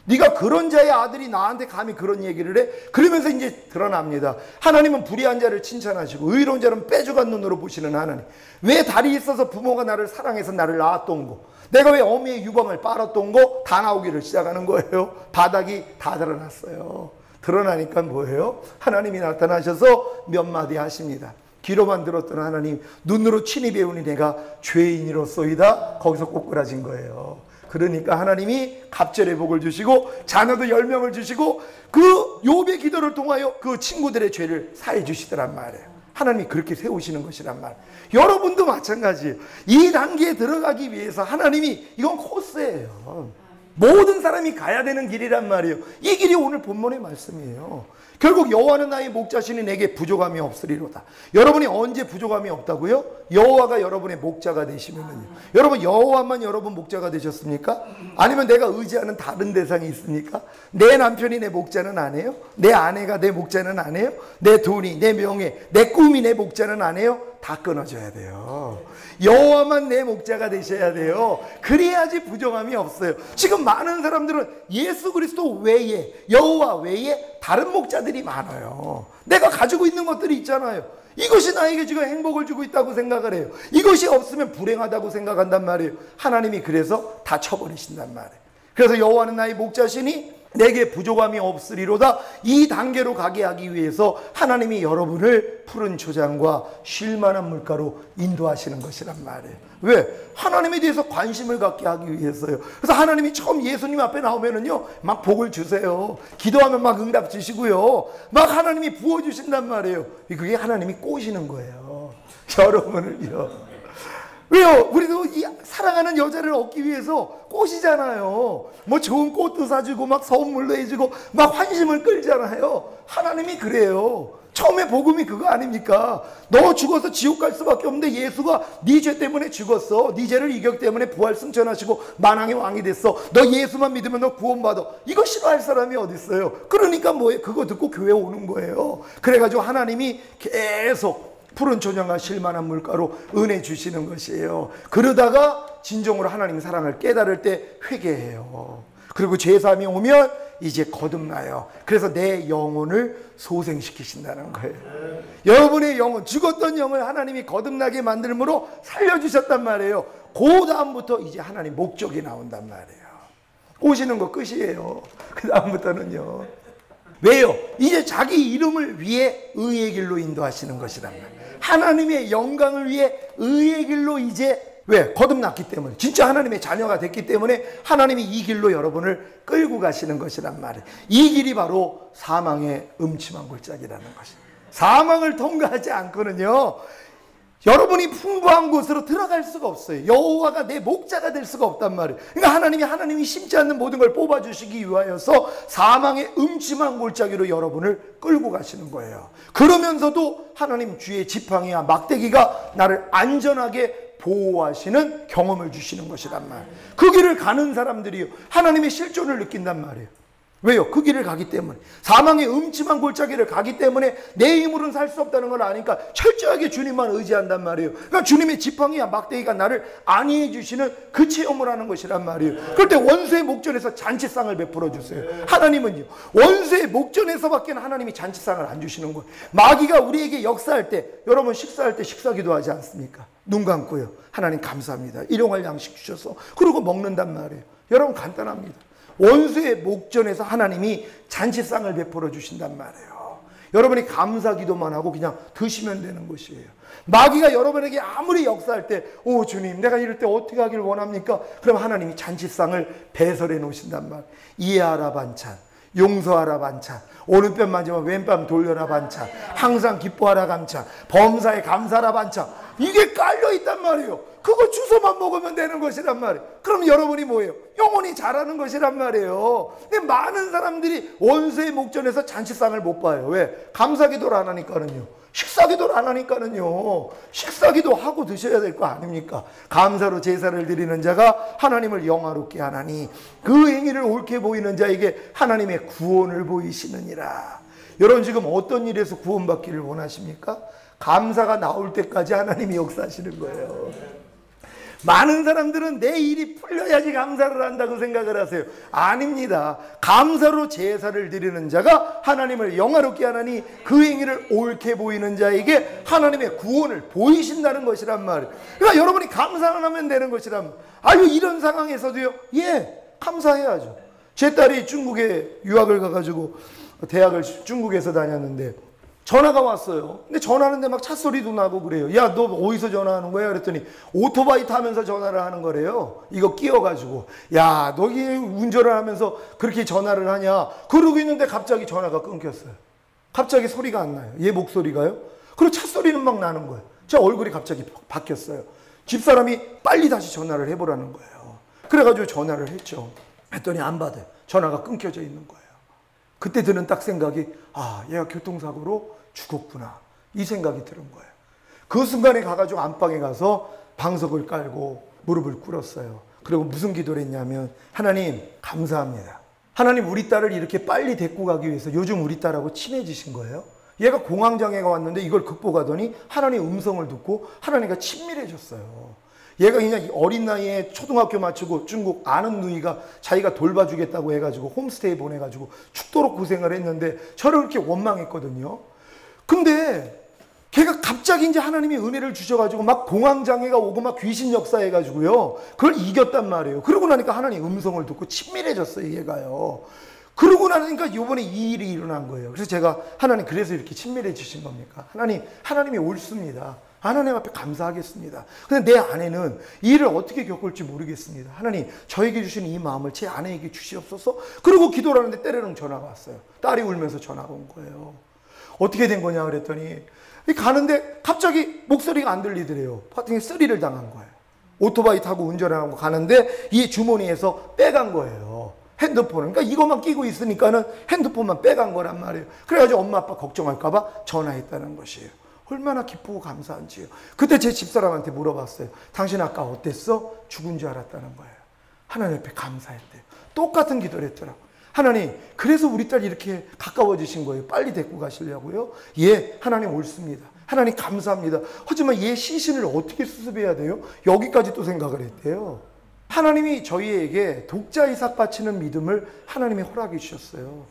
네가 그런 자의 아들이 나한테 감히 그런 얘기를 해? 그러면서 이제 드러납니다. 하나님은 불의한 자를 칭찬하시고 의로운 자는 빼죽은 눈으로 보시는 하나님. 왜 달이 있어서 부모가 나를 사랑해서 나를 낳았던 거, 내가 왜 어미의 유방을 빨았던 거 다 나오기를 시작하는 거예요. 바닥이 다 드러났어요. 드러나니까 뭐예요? 하나님이 나타나셔서 몇 마디 하십니다. 귀로만 들었던 하나님, 눈으로 친히 배우니 내가 죄인이로소이다. 거기서 꼬꾸라진 거예요. 그러니까 하나님이 갑절의 복을 주시고 자녀도 10명을 주시고 그 욥의 기도를 통하여 그 친구들의 죄를 사해 주시더란 말이에요. 하나님이 그렇게 세우시는 것이란 말. 여러분도 마찬가지예요. 이 단계에 들어가기 위해서 하나님이, 이건 코스예요. 모든 사람이 가야 되는 길이란 말이에요. 이 길이 오늘 본문의 말씀이에요. 결국 여호와는 나의 목자시니 내게 부족함이 없으리로다. 여러분이 언제 부족함이 없다고요? 여호와가 여러분의 목자가 되시면은요. 여러분, 여호와만 여러분 목자가 되셨습니까? 아니면 내가 의지하는 다른 대상이 있습니까? 내 남편이 내 목자는 아니에요? 내 아내가 내 목자는 아니에요? 내 돈이, 내 명예, 내 꿈이 내 목자는 아니에요? 다 끊어져야 돼요. 여호와만 내 목자가 되셔야 돼요. 그래야지 부정함이 없어요. 지금 많은 사람들은 예수 그리스도 외에, 여호와 외에 다른 목자들이 많아요. 내가 가지고 있는 것들이 있잖아요. 이것이 나에게 지금 행복을 주고 있다고 생각을 해요. 이것이 없으면 불행하다고 생각한단 말이에요. 하나님이 그래서 다 쳐버리신단 말이에요. 그래서 여호와는 나의 목자시니 내게 부족함이 없으리로다. 이 단계로 가게 하기 위해서 하나님이 여러분을 푸른 초장과 쉴만한 물가로 인도하시는 것이란 말이에요. 왜? 하나님에 대해서 관심을 갖게 하기 위해서요. 그래서 하나님이 처음 예수님 앞에 나오면은요, 막 복을 주세요. 기도하면 막 응답 주시고요, 막 하나님이 부어주신단 말이에요. 그게 하나님이 꼬시는 거예요, 여러분을요. 왜요? 우리도 이 사랑하는 여자를 얻기 위해서 꼬시잖아요. 뭐 좋은 꽃도 사주고 막 선물도 해주고 막 환심을 끌잖아요. 하나님이 그래요. 처음에 복음이 그거 아닙니까? 너 죽어서 지옥 갈 수밖에 없는데 예수가 네 죄 때문에 죽었어. 네 죄를 이겼기 때문에 부활 승천하시고 만왕의 왕이 됐어. 너 예수만 믿으면 너 구원받아. 이거 싫어할 사람이 어디 있어요? 그러니까 뭐예요? 그거 듣고 교회 오는 거예요. 그래가지고 하나님이 계속 푸른 초장과 쉴만한 물가로 은혜 주시는 것이에요. 그러다가 진정으로 하나님 사랑을 깨달을 때 회개해요. 그리고 죄사함이 오면 이제 거듭나요. 그래서 내 영혼을 소생시키신다는 거예요. 여러분의 영혼, 죽었던 영을 하나님이 거듭나게 만들므로 살려주셨단 말이에요. 그 다음부터 이제 하나님 목적이 나온단 말이에요. 꼬시는 거 끝이에요. 그 다음부터는요. 왜요? 이제 자기 이름을 위해 의의 길로 인도하시는 것이란 말이에요. 하나님의 영광을 위해 의의 길로 이제, 왜? 거듭났기 때문에, 진짜 하나님의 자녀가 됐기 때문에 하나님이 이 길로 여러분을 끌고 가시는 것이란 말이에요. 이 길이 바로 사망의 음침한 골짜기라는 것이에요. 사망을 통과하지 않고는요, 여러분이 풍부한 곳으로 들어갈 수가 없어요. 여호와가 내 목자가 될 수가 없단 말이에요. 그러니까 하나님이 심지 않는 모든 걸 뽑아주시기 위하여서 사망의 음침한 골짜기로 여러분을 끌고 가시는 거예요. 그러면서도 하나님 주의 지팡이와 막대기가 나를 안전하게 보호하시는 경험을 주시는 것이란 말이에요. 그 길을 가는 사람들이요, 하나님의 실존을 느낀단 말이에요. 왜요? 그 길을 가기 때문에. 사망의 음침한 골짜기를 가기 때문에 내 힘으로는 살 수 없다는 걸 아니까 철저하게 주님만 의지한단 말이에요. 그러니까 주님의 지팡이와 막대기가 나를 안위해 주시는 그 체험을 하는 것이란 말이에요. 그럴 때 원수의 목전에서 잔치상을 베풀어 주세요. 하나님은요, 원수의 목전에서밖에 하나님이 잔치상을 안 주시는 거예요. 마귀가 우리에게 역사할 때, 여러분 식사할 때 식사기도 하지 않습니까? 눈 감고요. 하나님 감사합니다. 일용할 양식 주셔서. 그리고 먹는단 말이에요. 여러분 간단합니다. 원수의 목전에서 하나님이 잔치상을 베풀어 주신단 말이에요. 여러분이 감사 기도만 하고 그냥 드시면 되는 것이에요. 마귀가 여러분에게 아무리 역사할 때, 오 주님 내가 이럴 때 어떻게 하길 원합니까? 그럼 하나님이 잔치상을 배설해 놓으신단 말이에요. 이해하라 반찬, 용서하라 반찬, 오른편 만지면 왼편 돌려라 반찬, 항상 기뻐하라 반찬, 범사에 감사하라 반찬, 이게 깔려 있단 말이에요. 그거 주워만 먹으면 되는 것이란 말이에요. 그럼 여러분이 뭐예요? 영원히 잘하는 것이란 말이에요. 근데 많은 사람들이 원수의 목전에서 잔치상을 못 봐요. 왜? 감사기도를 안 하니까는요. 식사기도를 안 하니까는요. 식사기도 하고 드셔야 될 거 아닙니까? 감사로 제사를 드리는 자가 하나님을 영화롭게 하나니 그 행위를 옳게 보이는 자에게 하나님의 구원을 보이시느니라. 여러분 지금 어떤 일에서 구원받기를 원하십니까? 감사가 나올 때까지 하나님이 역사하시는 거예요. 많은 사람들은 내 일이 풀려야지 감사를 한다고 생각을 하세요. 아닙니다. 감사로 제사를 드리는 자가 하나님을 영화롭게 하나니 그 행위를 옳게 보이는 자에게 하나님의 구원을 보이신다는 것이란 말이에요. 그러니까 여러분이 감사만 하면 되는 것이란 말이에요. 아유 이런 상황에서도요. 예, 감사해야죠. 제 딸이 중국에 유학을 가가지고 대학을 중국에서 다녔는데 전화가 왔어요. 근데 전화하는데 막 찻소리도 나고 그래요. 야, 너 어디서 전화하는 거야? 그랬더니 오토바이 타면서 전화를 하는 거래요. 이거 끼워가지고. 야, 너 운전을 하면서 그렇게 전화를 하냐? 그러고 있는데 갑자기 전화가 끊겼어요. 갑자기 소리가 안 나요. 얘 목소리가요. 그리고 찻소리는 막 나는 거예요. 제 얼굴이 갑자기 바뀌었어요. 집사람이 빨리 다시 전화를 해보라는 거예요. 그래가지고 전화를 했죠. 했더니 안 받아요. 전화가 끊겨져 있는 거예요. 그때 드는 딱 생각이, 아, 얘가 교통사고로 죽었구나. 이 생각이 드는 거예요. 그 순간에 가가지고 안방에 가서 방석을 깔고 무릎을 꿇었어요. 그리고 무슨 기도를 했냐면, 하나님, 감사합니다. 하나님, 우리 딸을 이렇게 빨리 데리고 가기 위해서 요즘 우리 딸하고 친해지신 거예요. 얘가 공황장애가 왔는데 이걸 극복하더니 하나님 음성을 듣고 하나님과 친밀해졌어요. 얘가 그냥 어린 나이에 초등학교 마치고 중국 아는 누이가 자기가 돌봐주겠다고 해가지고 홈스테이 보내가지고 죽도록 고생을 했는데 저를 그렇게 원망했거든요. 근데 걔가 갑자기 이제 하나님이 은혜를 주셔가지고 막 공황장애가 오고 막 귀신 역사해가지고요. 그걸 이겼단 말이에요. 그러고 나니까 하나님 음성을 듣고 친밀해졌어요, 얘가요. 그러고 나니까 요번에 이 일이 일어난 거예요. 그래서 제가 하나님 그래서 이렇게 친밀해지신 겁니까? 하나님이 옳습니다. 하나님 앞에 감사하겠습니다. 근데 내 아내는 이 일을 어떻게 겪을지 모르겠습니다. 하나님 저에게 주신 이 마음을 제 아내에게 주시옵소서. 그러고 기도를 하는데 때려는 전화가 왔어요. 딸이 울면서 전화가 온 거예요. 어떻게 된 거냐 그랬더니 가는데 갑자기 목소리가 안 들리더래요. 파팅에 쓰리를 당한 거예요. 오토바이 타고 운전하고 가는데 이 주머니에서 빼간 거예요. 핸드폰을. 그러니까 이것만 끼고 있으니까는 핸드폰만 빼간 거란 말이에요. 그래가지고 엄마 아빠 걱정할까봐 전화했다는 것이에요. 얼마나 기쁘고 감사한지요. 그때 제 집사람한테 물어봤어요. 당신 아까 어땠어? 죽은 줄 알았다는 거예요. 하나님 옆에 감사했대요. 똑같은 기도를 했더라고요. 하나님, 그래서 우리 딸이 이렇게 가까워지신 거예요. 빨리 데리고 가시려고요? 예, 하나님 옳습니다. 하나님 감사합니다. 하지만 얘 시신을 어떻게 수습해야 돼요? 여기까지 또 생각을 했대요. 하나님이 저희에게 독자 이삭 바치는 믿음을 하나님이 허락해 주셨어요.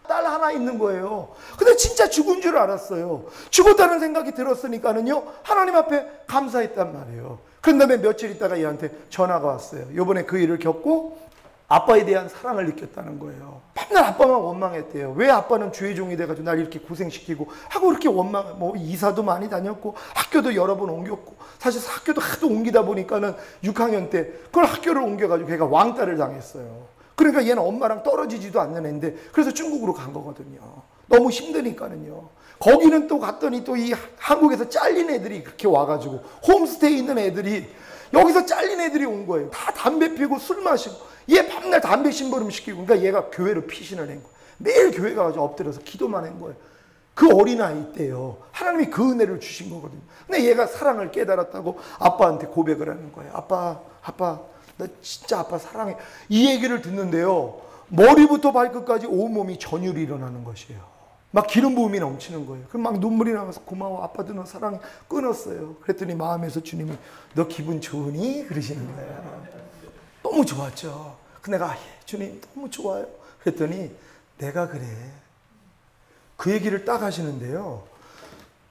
딸 하나 있는 거예요. 근데 진짜 죽은 줄 알았어요. 죽었다는 생각이 들었으니까는요, 하나님 앞에 감사했단 말이에요. 그런 다음에 며칠 있다가 얘한테 전화가 왔어요. 요번에 그 일을 겪고 아빠에 대한 사랑을 느꼈다는 거예요. 맨날 아빠만 원망했대요. 왜 아빠는 주의 종이 돼가지고 날 이렇게 고생시키고 하고 그렇게 뭐 이사도 많이 다녔고 학교도 여러 번 옮겼고 사실 학교도 하도 옮기다 보니까는 6학년 때 그걸 학교를 옮겨가지고 걔가 왕따를 당했어요. 그러니까 얘는 엄마랑 떨어지지도 않는 애인데 그래서 중국으로 간 거거든요. 너무 힘드니까는요. 거기는 또 갔더니 또 이 한국에서 잘린 애들이 그렇게 와가지고 홈스테이 있는 애들이 여기서 잘린 애들이 온 거예요. 다 담배 피우고 술 마시고 얘 밤날 담배 심부름 시키고 그러니까 얘가 교회로 피신을 한 거예요. 매일 교회 가가지고 엎드려서 기도만 한 거예요. 그 어린아이 때요. 하나님이 그 은혜를 주신 거거든요. 근데 얘가 사랑을 깨달았다고 아빠한테 고백을 하는 거예요. 아빠 나 진짜 아빠 사랑해. 이 얘기를 듣는데요. 머리부터 발끝까지 온몸이 전율이 일어나는 것이에요. 막 기름 부음이 넘치는 거예요. 그럼 막 눈물이 나면서 고마워 아빠도 너 사랑 끊었어요. 그랬더니 마음에서 주님이 너 기분 좋으니? 그러시는 거예요. 너무 좋았죠. 그 내가 주님 너무 좋아요. 그랬더니 내가 그래. 그 얘기를 딱 하시는데요.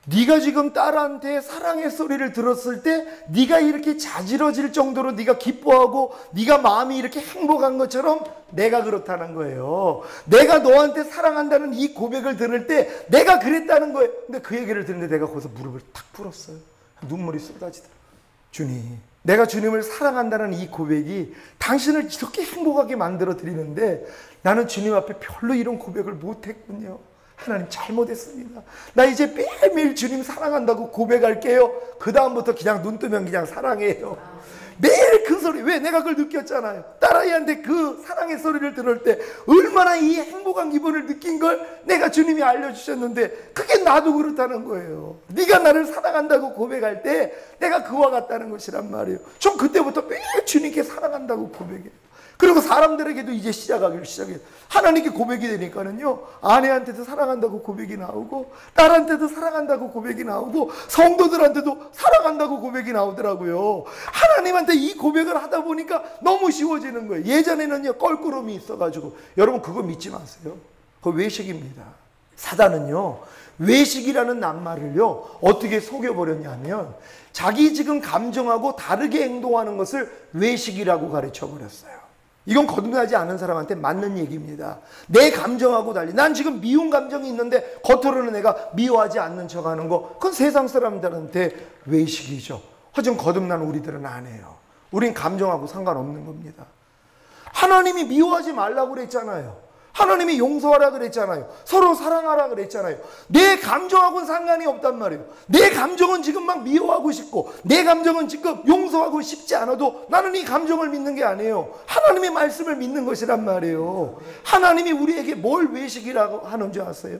네가 지금 딸한테 사랑의 소리를 들었을 때 네가 이렇게 자지러질 정도로 네가 기뻐하고 네가 마음이 이렇게 행복한 것처럼 내가 그렇다는 거예요. 내가 너한테 사랑한다는 이 고백을 들을 때 내가 그랬다는 거예요. 근데 그 얘기를 듣는데 내가 거기서 무릎을 탁 꿇었어요. 눈물이 쏟아지더라고요. 주님, 내가 주님을 사랑한다는 이 고백이 당신을 이렇게 행복하게 만들어 드리는데 나는 주님 앞에 별로 이런 고백을 못했군요. 하나님 잘못했습니다. 나 이제 매일매일 주님 사랑한다고 고백할게요. 그 다음부터 그냥 눈 뜨면 그냥 사랑해요. 매일 그 소리, 왜 내가 그걸 느꼈잖아요. 딸아이한테 그 사랑의 소리를 들을 때 얼마나 이 행복한 기분을 느낀 걸 내가 주님이 알려주셨는데 그게 나도 그렇다는 거예요. 네가 나를 사랑한다고 고백할 때 내가 그와 같다는 것이란 말이에요. 전 그때부터 매일 주님께 사랑한다고 고백해요. 그리고 사람들에게도 이제 시작하기를 시작해요. 하나님께 고백이 되니까는요, 아내한테도 사랑한다고 고백이 나오고, 딸한테도 사랑한다고 고백이 나오고, 성도들한테도 사랑한다고 고백이 나오더라고요. 하나님한테 이 고백을 하다 보니까 너무 쉬워지는 거예요. 예전에는요, 껄끄러움이 있어가지고, 여러분 그거 믿지 마세요. 그거 외식입니다. 사단은요, 외식이라는 낱말을요, 어떻게 속여버렸냐면, 자기 지금 감정하고 다르게 행동하는 것을 외식이라고 가르쳐버렸어요. 이건 거듭나지 않은 사람한테 맞는 얘기입니다. 내 감정하고 달리 난 지금 미운 감정이 있는데 겉으로는 내가 미워하지 않는 척하는 거, 그건 세상 사람들한테 외식이죠. 하지만 거듭난 우리들은 안 해요. 우린 감정하고 상관없는 겁니다. 하나님이 미워하지 말라고 그랬잖아요. 하나님이 용서하라 그랬잖아요. 서로 사랑하라 그랬잖아요. 내 감정하고는 상관이 없단 말이에요. 내 감정은 지금 막 미워하고 싶고 내 감정은 지금 용서하고 싶지 않아도 나는 이 감정을 믿는 게 아니에요. 하나님의 말씀을 믿는 것이란 말이에요. 하나님이 우리에게 뭘 외식이라고 하는 줄 아세요?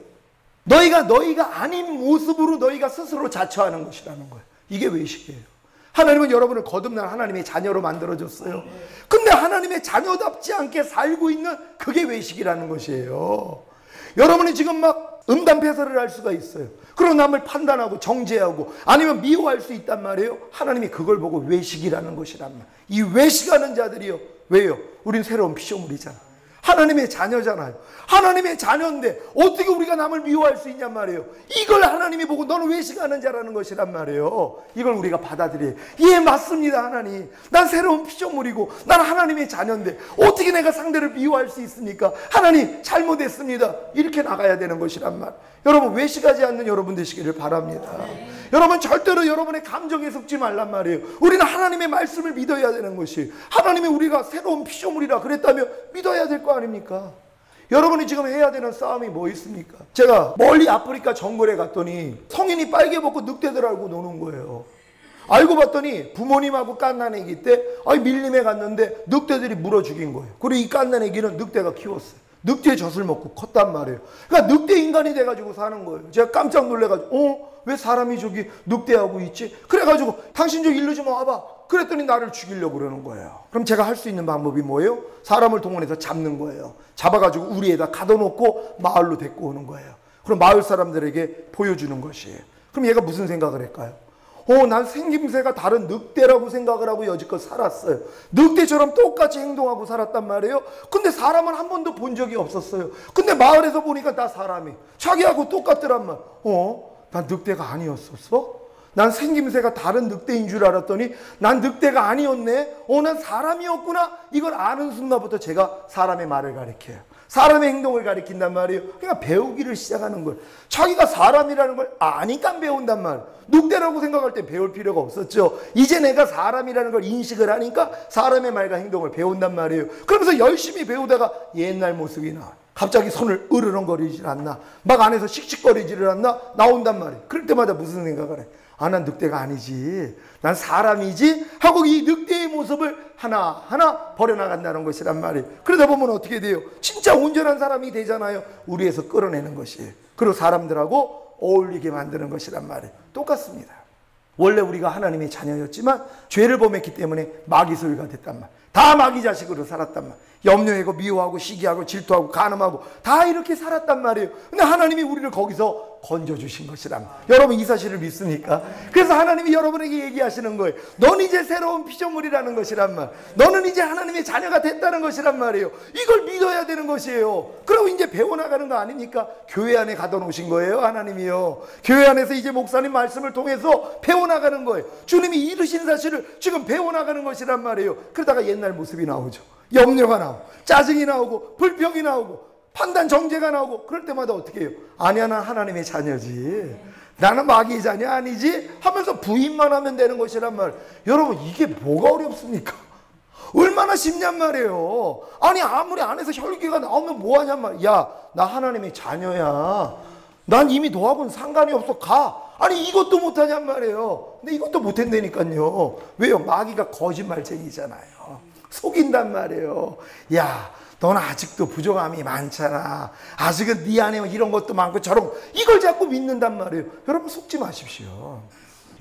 너희가 아닌 모습으로 너희가 스스로 자처하는 것이라는 거예요. 이게 외식이에요. 하나님은 여러분을 거듭난 하나님의 자녀로 만들어줬어요. 근데 하나님의 자녀답지 않게 살고 있는 그게 외식이라는 것이에요. 여러분이 지금 막 음담패설을 할 수가 있어요. 그리고 남을 판단하고 정죄하고 아니면 미워할 수 있단 말이에요. 하나님이 그걸 보고 외식이라는 것이란 말. 이 외식하는 자들이요. 왜요? 우린 새로운 피조물이잖아. 하나님의 자녀잖아요. 하나님의 자녀인데 어떻게 우리가 남을 미워할 수 있냔 말이에요. 이걸 하나님이 보고 너는 외식하는 자라는 것이란 말이에요. 이걸 우리가 받아들여요. 예, 맞습니다. 하나님, 난 새로운 피조물이고 난 하나님의 자녀인데 어떻게 내가 상대를 미워할 수 있습니까? 하나님 잘못했습니다. 이렇게 나가야 되는 것이란 말. 여러분, 외식하지 않는 여러분 되시기를 바랍니다. 여러분, 절대로 여러분의 감정에 속지 말란 말이에요. 우리는 하나님의 말씀을 믿어야 되는 것이, 하나님이 우리가 새로운 피조물이라 그랬다면 믿어야 될 거 아닙니까? 여러분이 지금 해야 되는 싸움이 뭐 있습니까? 제가 멀리 아프리카 정글에 갔더니 성인이 빨개 벗고 늑대들하고 노는 거예요. 알고 봤더니 부모님하고 갓난아기 때 밀림에 갔는데 늑대들이 물어 죽인 거예요. 그리고 이 갓난아기는 늑대가 키웠어요. 늑대의 젖을 먹고 컸단 말이에요. 그러니까 늑대 인간이 돼가지고 사는 거예요. 제가 깜짝 놀래가지고 왜 사람이 저기 늑대하고 있지? 그래가지고 당신 좀 일로 좀 와봐. 그랬더니 나를 죽이려고 그러는 거예요. 그럼 제가 할 수 있는 방법이 뭐예요? 사람을 동원해서 잡는 거예요. 잡아가지고 우리에다 가둬놓고 마을로 데리고 오는 거예요. 그럼 마을 사람들에게 보여주는 것이에요. 그럼 얘가 무슨 생각을 할까요? 난 생김새가 다른 늑대라고 생각을 하고 여지껏 살았어요. 늑대처럼 똑같이 행동하고 살았단 말이에요. 근데 사람은 한 번도 본 적이 없었어요. 근데 마을에서 보니까 다 사람이 자기하고 똑같더란 말. 난 늑대가 아니었었어? 난 생김새가 다른 늑대인 줄 알았더니 난 늑대가 아니었네. 난 사람이었구나. 이걸 아는 순간부터 제가 사람의 말을 가르쳐요. 사람의 행동을 가리킨단 말이에요. 그러니까 배우기를 시작하는 거예요. 자기가 사람이라는 걸 아니까 배운단 말이에요. 늑대라고 생각할 때 배울 필요가 없었죠. 이제 내가 사람이라는 걸 인식을 하니까 사람의 말과 행동을 배운단 말이에요. 그러면서 열심히 배우다가 옛날 모습이 나와요. 갑자기 손을 으르렁거리질 않나, 막 안에서 씩씩거리지를 않나 나온단 말이에요. 그럴 때마다 무슨 생각을 해? 난 늑대가 아니지, 난 사람이지 하고 이 늑대의 모습을 하나하나 버려나간다는 것이란 말이에요. 그러다 보면 어떻게 돼요? 진짜 온전한 사람이 되잖아요. 우리에서 끌어내는 것이에요. 그리고 사람들하고 어울리게 만드는 것이란 말이에요. 똑같습니다. 원래 우리가 하나님의 자녀였지만 죄를 범했기 때문에 마귀 소유가 됐단 말이에요. 다 마귀 자식으로 살았단 말이에요. 염려하고 미워하고 시기하고 질투하고 간음하고 다 이렇게 살았단 말이에요. 근데 하나님이 우리를 거기서 건져주신 것이란 말이에요. 여러분 이 사실을 믿습니까? 그래서 하나님이 여러분에게 얘기하시는 거예요. 넌 이제 새로운 피조물이라는 것이란 말, 너는 이제 하나님의 자녀가 됐다는 것이란 말이에요. 이걸 믿어야 되는 것이에요. 그리고 이제 배워나가는 거 아닙니까? 교회 안에 가둬놓으신 거예요, 하나님이요. 교회 안에서 이제 목사님 말씀을 통해서 배워나가는 거예요. 주님이 이루신 사실을 지금 배워나가는 것이란 말이에요. 그러다가 옛날 모습이 나오죠. 염려가 나오고 짜증이 나오고 불평이 나오고 판단 정죄가 나오고, 그럴 때마다 어떻게 해요? 아니야, 난 하나님의 자녀지, 나는 마귀의 자녀 아니지 하면서 부인만 하면 되는 것이란 말. 여러분 이게 뭐가 어렵습니까? 얼마나 쉽냔 말이에요. 아니 아무리 안에서 혈기가 나오면 뭐하냔 말이야. 야, 나 하나님의 자녀야, 난 이미 너하고는 상관이 없어, 가. 아니 이것도 못하냔 말이에요. 근데 이것도 못한다니까요. 왜요? 마귀가 거짓말쟁이잖아요. 속인단 말이에요. 야, 너는 아직도 부족함이 많잖아, 아직은 네 안에 이런 것도 많고 저런, 이걸 자꾸 믿는단 말이에요. 여러분 속지 마십시오.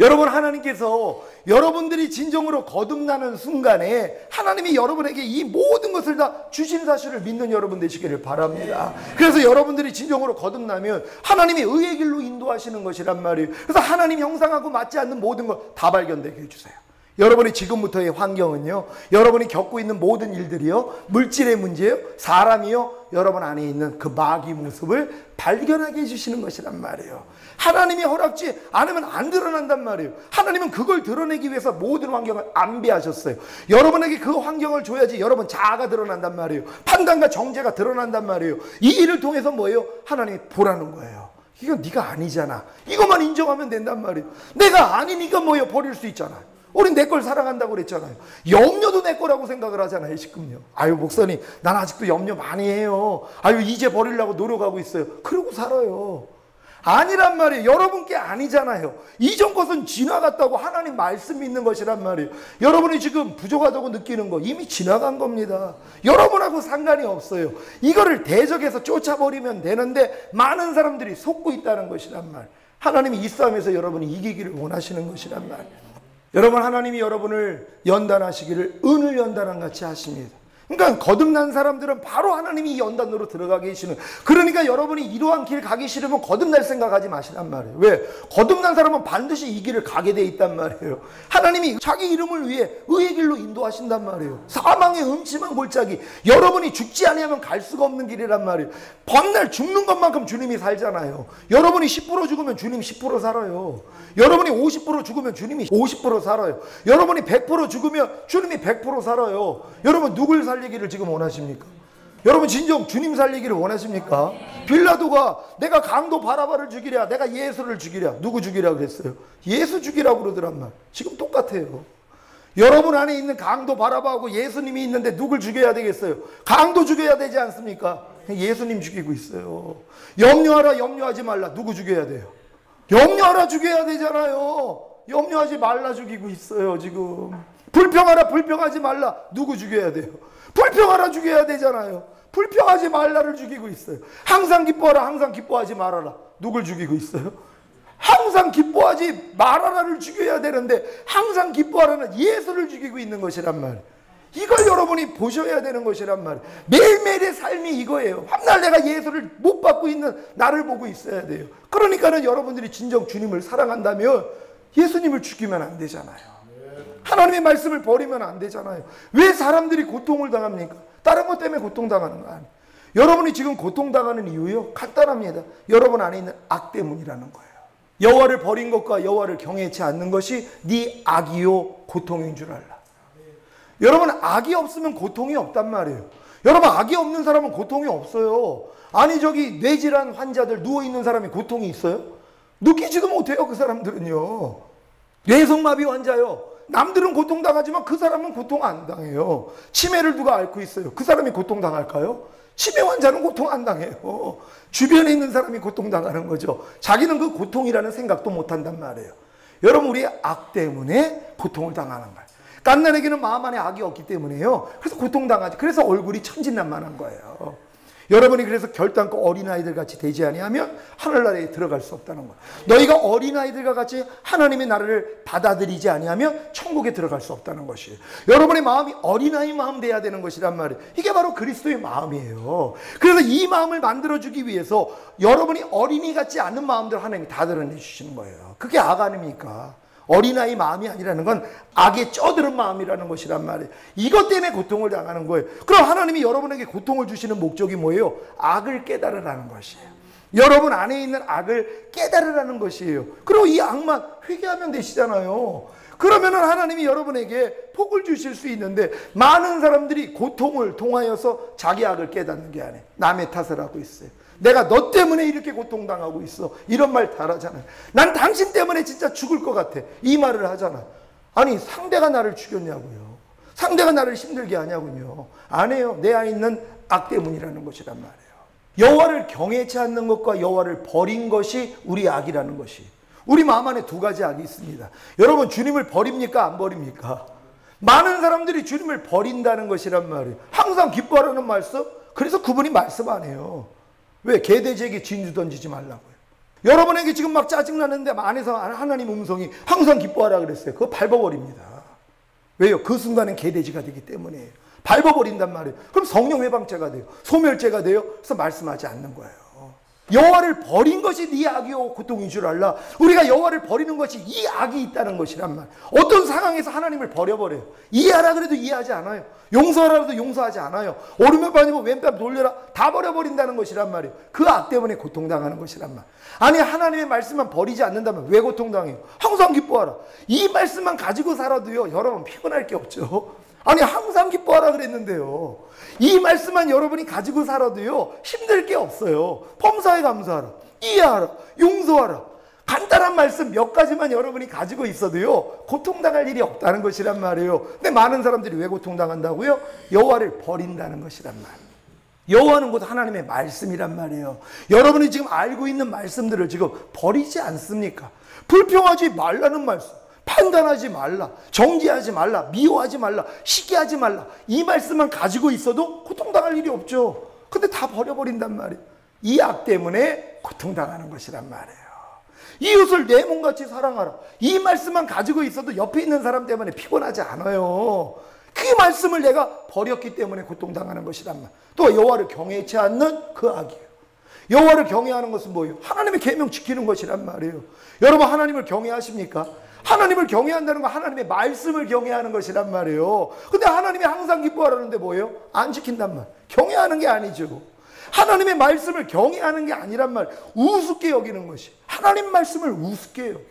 여러분 하나님께서 여러분들이 진정으로 거듭나는 순간에 하나님이 여러분에게 이 모든 것을 다 주신 사실을 믿는 여러분 되시기를 바랍니다. 그래서 여러분들이 진정으로 거듭나면 하나님이 의의 길로 인도하시는 것이란 말이에요. 그래서 하나님 형상하고 맞지 않는 모든 것 다 발견되게 해주세요. 여러분이 지금부터의 환경은요, 여러분이 겪고 있는 모든 일들이요, 물질의 문제요, 사람이요, 여러분 안에 있는 그 마귀 모습을 발견하게 해주시는 것이란 말이에요. 하나님이 허락지 않으면 안 드러난단 말이에요. 하나님은 그걸 드러내기 위해서 모든 환경을 안배하셨어요. 여러분에게 그 환경을 줘야지 여러분 자아가 드러난단 말이에요. 판단과 정죄가 드러난단 말이에요. 이 일을 통해서 뭐예요? 하나님이 보라는 거예요. 이건 네가 아니잖아, 이것만 인정하면 된단 말이에요. 내가 아니니까 뭐예요? 버릴 수 있잖아요. 우린 내 걸 사랑한다고 그랬잖아요. 염려도 내 거라고 생각을 하잖아요, 지금요. 아유 목사님, 난 아직도 염려 많이 해요. 아유 이제 버리려고 노력하고 있어요. 그러고 살아요. 아니란 말이에요. 여러분께 아니잖아요. 이전 것은 지나갔다고 하나님 말씀 믿는 것이란 말이에요. 여러분이 지금 부족하다고 느끼는 거 이미 지나간 겁니다. 여러분하고 상관이 없어요. 이거를 대적해서 쫓아버리면 되는데 많은 사람들이 속고 있다는 것이란 말. 하나님이 이 싸움에서 여러분이 이기기를 원하시는 것이란 말이에요. 여러분 하나님이 여러분을 연단하시기를 은을 연단한 같이 하십니다. 그러니까 거듭난 사람들은 바로 하나님이 이 연단으로 들어가게 계시는, 그러니까 여러분이 이러한 길 가기 싫으면 거듭날 생각하지 마시란 말이에요. 왜? 거듭난 사람은 반드시 이 길을 가게 돼 있단 말이에요. 하나님이 자기 이름을 위해 의의 길로 인도하신단 말이에요. 사망의 음침한 골짜기, 여러분이 죽지 아니하면 갈 수가 없는 길이란 말이에요. 밤날 죽는 것만큼 주님이 살잖아요. 여러분이 10% 죽으면 주님이 10% 살아요. 여러분이 50% 죽으면 주님이 50% 살아요. 여러분이 100% 죽으면 주님이 100% 살아요. 여러분 누굴 살리기를 지금 원하십니까? 여러분 진정 주님 살리기를 원하십니까? 빌라도가 내가 강도 바라바를 죽이랴, 내가 예수를 죽이랴, 누구 죽이라 그랬어요? 예수 죽이라고 그러더란 말. 지금 똑같아요. 여러분 안에 있는 강도 바라바하고 예수님이 있는데 누굴 죽여야 되겠어요? 강도 죽여야 되지 않습니까? 예수님 죽이고 있어요. 염려하라, 염려하지 말라, 누구 죽여야 돼요? 염려하라 죽여야 되잖아요. 염려하지 말라 죽이고 있어요 지금. 불평하라, 불평하지 말라, 누구 죽여야 돼요? 불평하라 죽여야 되잖아요. 불평하지 말라를 죽이고 있어요. 항상 기뻐하라, 항상 기뻐하지 말아라, 누굴 죽이고 있어요? 항상 기뻐하지 말아라를 죽여야 되는데 항상 기뻐하라는 예수를 죽이고 있는 것이란 말. 이걸 여러분이 보셔야 되는 것이란 말이에요. 매일매일의 삶이 이거예요. 한날 내가 예수를 못 받고 있는 나를 보고 있어야 돼요. 그러니까는 여러분들이 진정 주님을 사랑한다면 예수님을 죽이면 안 되잖아요. 하나님의 말씀을 버리면 안 되잖아요. 왜 사람들이 고통을 당합니까? 다른 것 때문에 고통당하는 거 아니에요. 여러분이 지금 고통당하는 이유요? 간단합니다. 여러분 안에 있는 악 때문이라는 거예요. 여호와를 버린 것과 여호와를 경외치 않는 것이 네 악이요 고통인 줄 알라. 여러분 악이 없으면 고통이 없단 말이에요. 여러분 악이 없는 사람은 고통이 없어요. 아니 저기 뇌질환 환자들 누워있는 사람이 고통이 있어요? 느끼지도 못해요. 그 사람들은요. 뇌성마비 환자요. 남들은 고통당하지만 그 사람은 고통 안 당해요. 치매를 누가 앓고 있어요. 그 사람이 고통당할까요? 치매 환자는 고통 안 당해요. 주변에 있는 사람이 고통당하는 거죠. 자기는 그 고통이라는 생각도 못한단 말이에요. 여러분 우리의 악 때문에 고통을 당하는 거예요. 깐난에게는 마음 안에 악이 없기 때문에요. 그래서 고통당하지. 그래서 얼굴이 천진난만한 거예요. 여러분이 그래서 결단코 어린아이들 같이 되지 아니하면 하늘나라에 들어갈 수 없다는 거예요. 너희가 어린아이들과 같이 하나님의 나라를 받아들이지 아니하면 천국에 들어갈 수 없다는 것이에요. 여러분의 마음이 어린아이 마음 돼야 되는 것이란 말이에요. 이게 바로 그리스도의 마음이에요. 그래서 이 마음을 만들어주기 위해서 여러분이 어린이 같지 않은 마음들 하나님이 다 드러내 주시는 거예요. 그게 악 아닙니까? 어린아이 마음이 아니라는 건 악에 쪄들은 마음이라는 것이란 말이에요. 이것 때문에 고통을 당하는 거예요. 그럼 하나님이 여러분에게 고통을 주시는 목적이 뭐예요? 악을 깨달으라는 것이에요. 여러분 안에 있는 악을 깨달으라는 것이에요. 그리고 이 악만 회개하면 되시잖아요. 그러면은 하나님이 여러분에게 복을 주실 수 있는데, 많은 사람들이 고통을 통하여서 자기 악을 깨닫는 게 아니에요. 남의 탓을 하고 있어요. 내가 너 때문에 이렇게 고통당하고 있어. 이런 말 다 하잖아요. 난 당신 때문에 진짜 죽을 것 같아. 이 말을 하잖아. 아니, 상대가 나를 죽였냐고요. 상대가 나를 힘들게 하냐군요. 안 해요. 내 안에 있는 악 때문이라는 것이란 말이에요. 여호와를 경외치 않는 것과 여호와를 버린 것이 우리 악이라는 것이. 우리 마음 안에 두 가지 악이 있습니다. 여러분, 주님을 버립니까? 안 버립니까? 많은 사람들이 주님을 버린다는 것이란 말이에요. 항상 기뻐하라는 말씀? 그래서 그분이 말씀 안 해요. 왜? 개돼지에게 진주 던지지 말라고요. 여러분에게 지금 막 짜증나는데 안에서 하나님 음성이 항상 기뻐하라 그랬어요. 그거 밟아버립니다. 왜요? 그 순간엔 개돼지가 되기 때문이에요. 밟아버린단 말이에요. 그럼 성령 회방죄가 돼요. 소멸죄가 돼요. 그래서 말씀하지 않는 거예요. 여호와를 버린 것이 네 악이요 고통인 줄 알라. 우리가 여호와를 버리는 것이 이 악이 있다는 것이란 말. 어떤 상황에서 하나님을 버려버려요. 이해하라 그래도 이해하지 않아요. 용서하라 그래도 용서하지 않아요. 오른편 빠지고 왼편 돌려라 다 버려버린다는 것이란 말이에요. 그 악 때문에 고통당하는 것이란 말. 아니, 하나님의 말씀만 버리지 않는다면 왜 고통당해요? 항상 기뻐하라. 이 말씀만 가지고 살아도요, 여러분 피곤할 게 없죠. 아니, 항상 기뻐하라 그랬는데요. 이 말씀만 여러분이 가지고 살아도요, 힘들 게 없어요. 범사에 감사하라. 이해하라. 용서하라. 간단한 말씀 몇 가지만 여러분이 가지고 있어도요, 고통당할 일이 없다는 것이란 말이에요. 근데 많은 사람들이 왜 고통당한다고요? 여호와를 버린다는 것이란 말이에요. 여호와는 곧 하나님의 말씀이란 말이에요. 여러분이 지금 알고 있는 말씀들을 지금 버리지 않습니까? 불평하지 말라는 말씀. 판단하지 말라, 정죄하지 말라, 미워하지 말라, 시기하지 말라. 이 말씀만 가지고 있어도 고통당할 일이 없죠. 근데 다 버려버린단 말이에요. 이 악 때문에 고통당하는 것이란 말이에요. 이웃을 내 몸같이 사랑하라. 이 말씀만 가지고 있어도 옆에 있는 사람 때문에 피곤하지 않아요. 그 말씀을 내가 버렸기 때문에 고통당하는 것이란 말이에요. 또 여호와를 경외치 않는 그 악이에요. 여호와를 경외하는 것은 뭐예요? 하나님의 계명 지키는 것이란 말이에요. 여러분, 하나님을 경외하십니까? 하나님을 경외한다는 건 하나님의 말씀을 경외하는 것이란 말이에요. 근데 하나님이 항상 기뻐하라는데 뭐예요? 안 지킨단 말. 경외하는 게 아니죠. 하나님의 말씀을 경외하는 게 아니란 말. 우습게 여기는 것이. 하나님 말씀을 우습게 여겨요.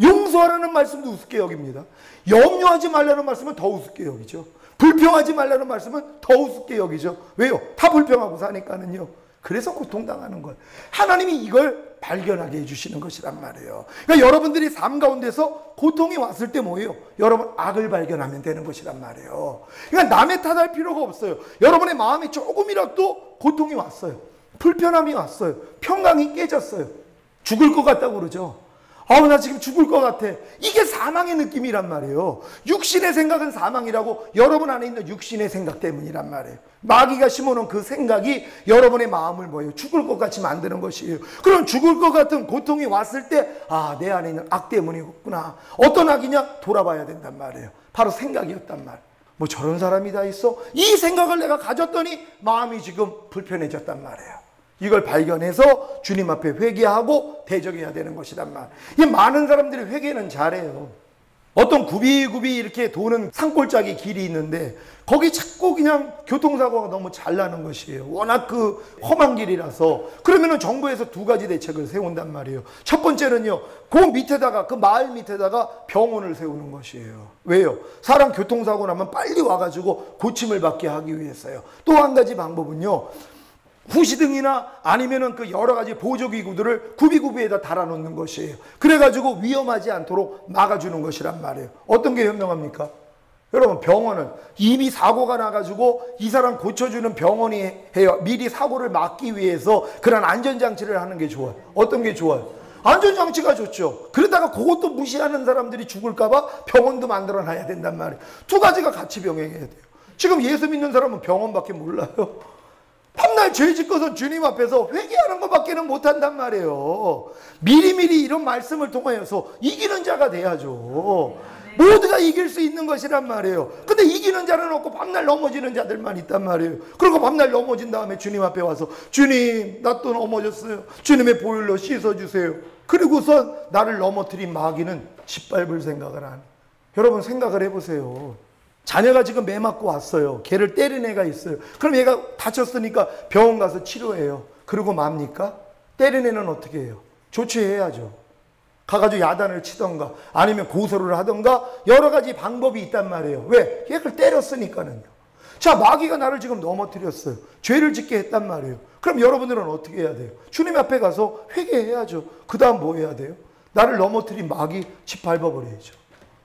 용서하라는 말씀도 우습게 여깁니다. 염려하지 말라는 말씀은 더 우습게 여기죠. 불평하지 말라는 말씀은 더 우습게 여기죠. 왜요? 다 불평하고 사니까는요. 그래서 고통당하는 거예요. 하나님이 이걸 발견하게 해주시는 것이란 말이에요. 그러니까 여러분들이 삶 가운데서 고통이 왔을 때 뭐예요? 여러분 악을 발견하면 되는 것이란 말이에요. 그러니까 남의 탓할 필요가 없어요. 여러분의 마음에 조금이라도 고통이 왔어요. 불편함이 왔어요. 평강이 깨졌어요. 죽을 것 같다고 그러죠. 나 지금 죽을 것 같아. 이게 사망의 느낌이란 말이에요. 육신의 생각은 사망이라고, 여러분 안에 있는 육신의 생각 때문이란 말이에요. 마귀가 심어놓은 그 생각이 여러분의 마음을 뭐예요? 죽을 것 같이 만드는 것이에요. 그럼 죽을 것 같은 고통이 왔을 때, 내 안에 있는 악 때문이었구나. 어떤 악이냐? 돌아봐야 된단 말이에요. 바로 생각이었단 말. 뭐 저런 사람이 다 있어? 이 생각을 내가 가졌더니 마음이 지금 불편해졌단 말이에요. 이걸 발견해서 주님 앞에 회개하고 대적해야 되는 것이란 말. 이 많은 사람들이 회개는 잘해요. 어떤 굽이굽이 이렇게 도는 산골짜기 길이 있는데 거기 자꾸 그냥 교통사고가 너무 잘 나는 것이에요. 워낙 그 험한 길이라서. 그러면은 정부에서 두 가지 대책을 세운단 말이에요. 첫 번째는요, 그 밑에다가, 그 마을 밑에다가 병원을 세우는 것이에요. 왜요? 사람 교통사고 나면 빨리 와가지고 고침을 받게 하기 위해서요. 또 한 가지 방법은요, 후시등이나 아니면은 그 여러 가지 보조기구들을 구비구비에다 달아놓는 것이에요. 그래가지고 위험하지 않도록 막아주는 것이란 말이에요. 어떤 게 현명합니까? 여러분, 병원은 이미 사고가 나가지고 이 사람 고쳐주는 병원이 해요. 미리 사고를 막기 위해서 그런 안전장치를 하는 게 좋아요. 어떤 게 좋아요? 안전장치가 좋죠. 그러다가 그것도 무시하는 사람들이 죽을까봐 병원도 만들어놔야 된단 말이에요. 두 가지가 같이 병행해야 돼요. 지금 예수 믿는 사람은 병원밖에 몰라요. 밤날 죄 짓고서 주님 앞에서 회개하는 것밖에는 못한단 말이에요. 미리미리 이런 말씀을 통하여서 이기는 자가 돼야죠. 모두가 이길 수 있는 것이란 말이에요. 근데 이기는 자는 없고 밤날 넘어지는 자들만 있단 말이에요. 그리고 밤날 넘어진 다음에 주님 앞에 와서 주님 나 또 넘어졌어요. 주님의 보혈로 씻어주세요. 그리고선 나를 넘어뜨린 마귀는 짓밟을 생각을 하네. 여러분 생각을 해보세요. 자녀가 지금 매 맞고 왔어요. 걔를 때린 애가 있어요. 그럼 얘가 다쳤으니까 병원 가서 치료해요. 그리고 맙니까? 때린 애는 어떻게 해요? 조치해야죠. 가가지고 야단을 치던가 아니면 고소를 하던가 여러 가지 방법이 있단 말이에요. 왜? 얘를 때렸으니까는요. 자, 마귀가 나를 지금 넘어뜨렸어요. 죄를 짓게 했단 말이에요. 그럼 여러분들은 어떻게 해야 돼요? 주님 앞에 가서 회개해야죠. 그 다음 뭐 해야 돼요? 나를 넘어뜨린 마귀 짓밟아버려야죠.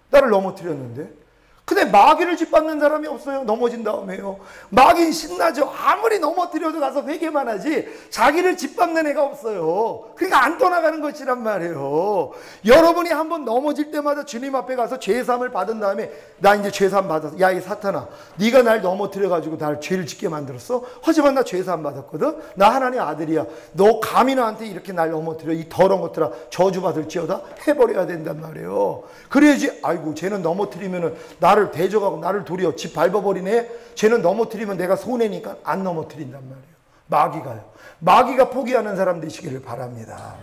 나를 넘어뜨렸는데 근데 마귀를 짓밟는 사람이 없어요. 넘어진 다음에요. 마귀는 신나죠. 아무리 넘어뜨려도 가서 회개만 하지 자기를 짓밟는 애가 없어요. 그러니까 안 떠나가는 것이란 말이에요. 여러분이 한번 넘어질 때마다 주님 앞에 가서 죄사함을 받은 다음에 나 이제 죄사함 받았어. 야 이 사탄아, 네가 날 넘어뜨려가지고 나를 죄를 짓게 만들었어? 하지만 나 죄사함 받았거든. 나 하나님의 아들이야. 너 감히 나한테 이렇게 날 넘어뜨려. 이 더러운 것들아 저주받을지어다. 해버려야 된단 말이에요. 그래야지 아이고 쟤는 넘어뜨리면은 나를 대적하고 나를 도리어 집 밟아버리네. 쟤는 넘어뜨리면 내가 손해니까 안 넘어뜨린단 말이에요. 마귀가요. 마귀가 포기하는 사람 되시기를 바랍니다.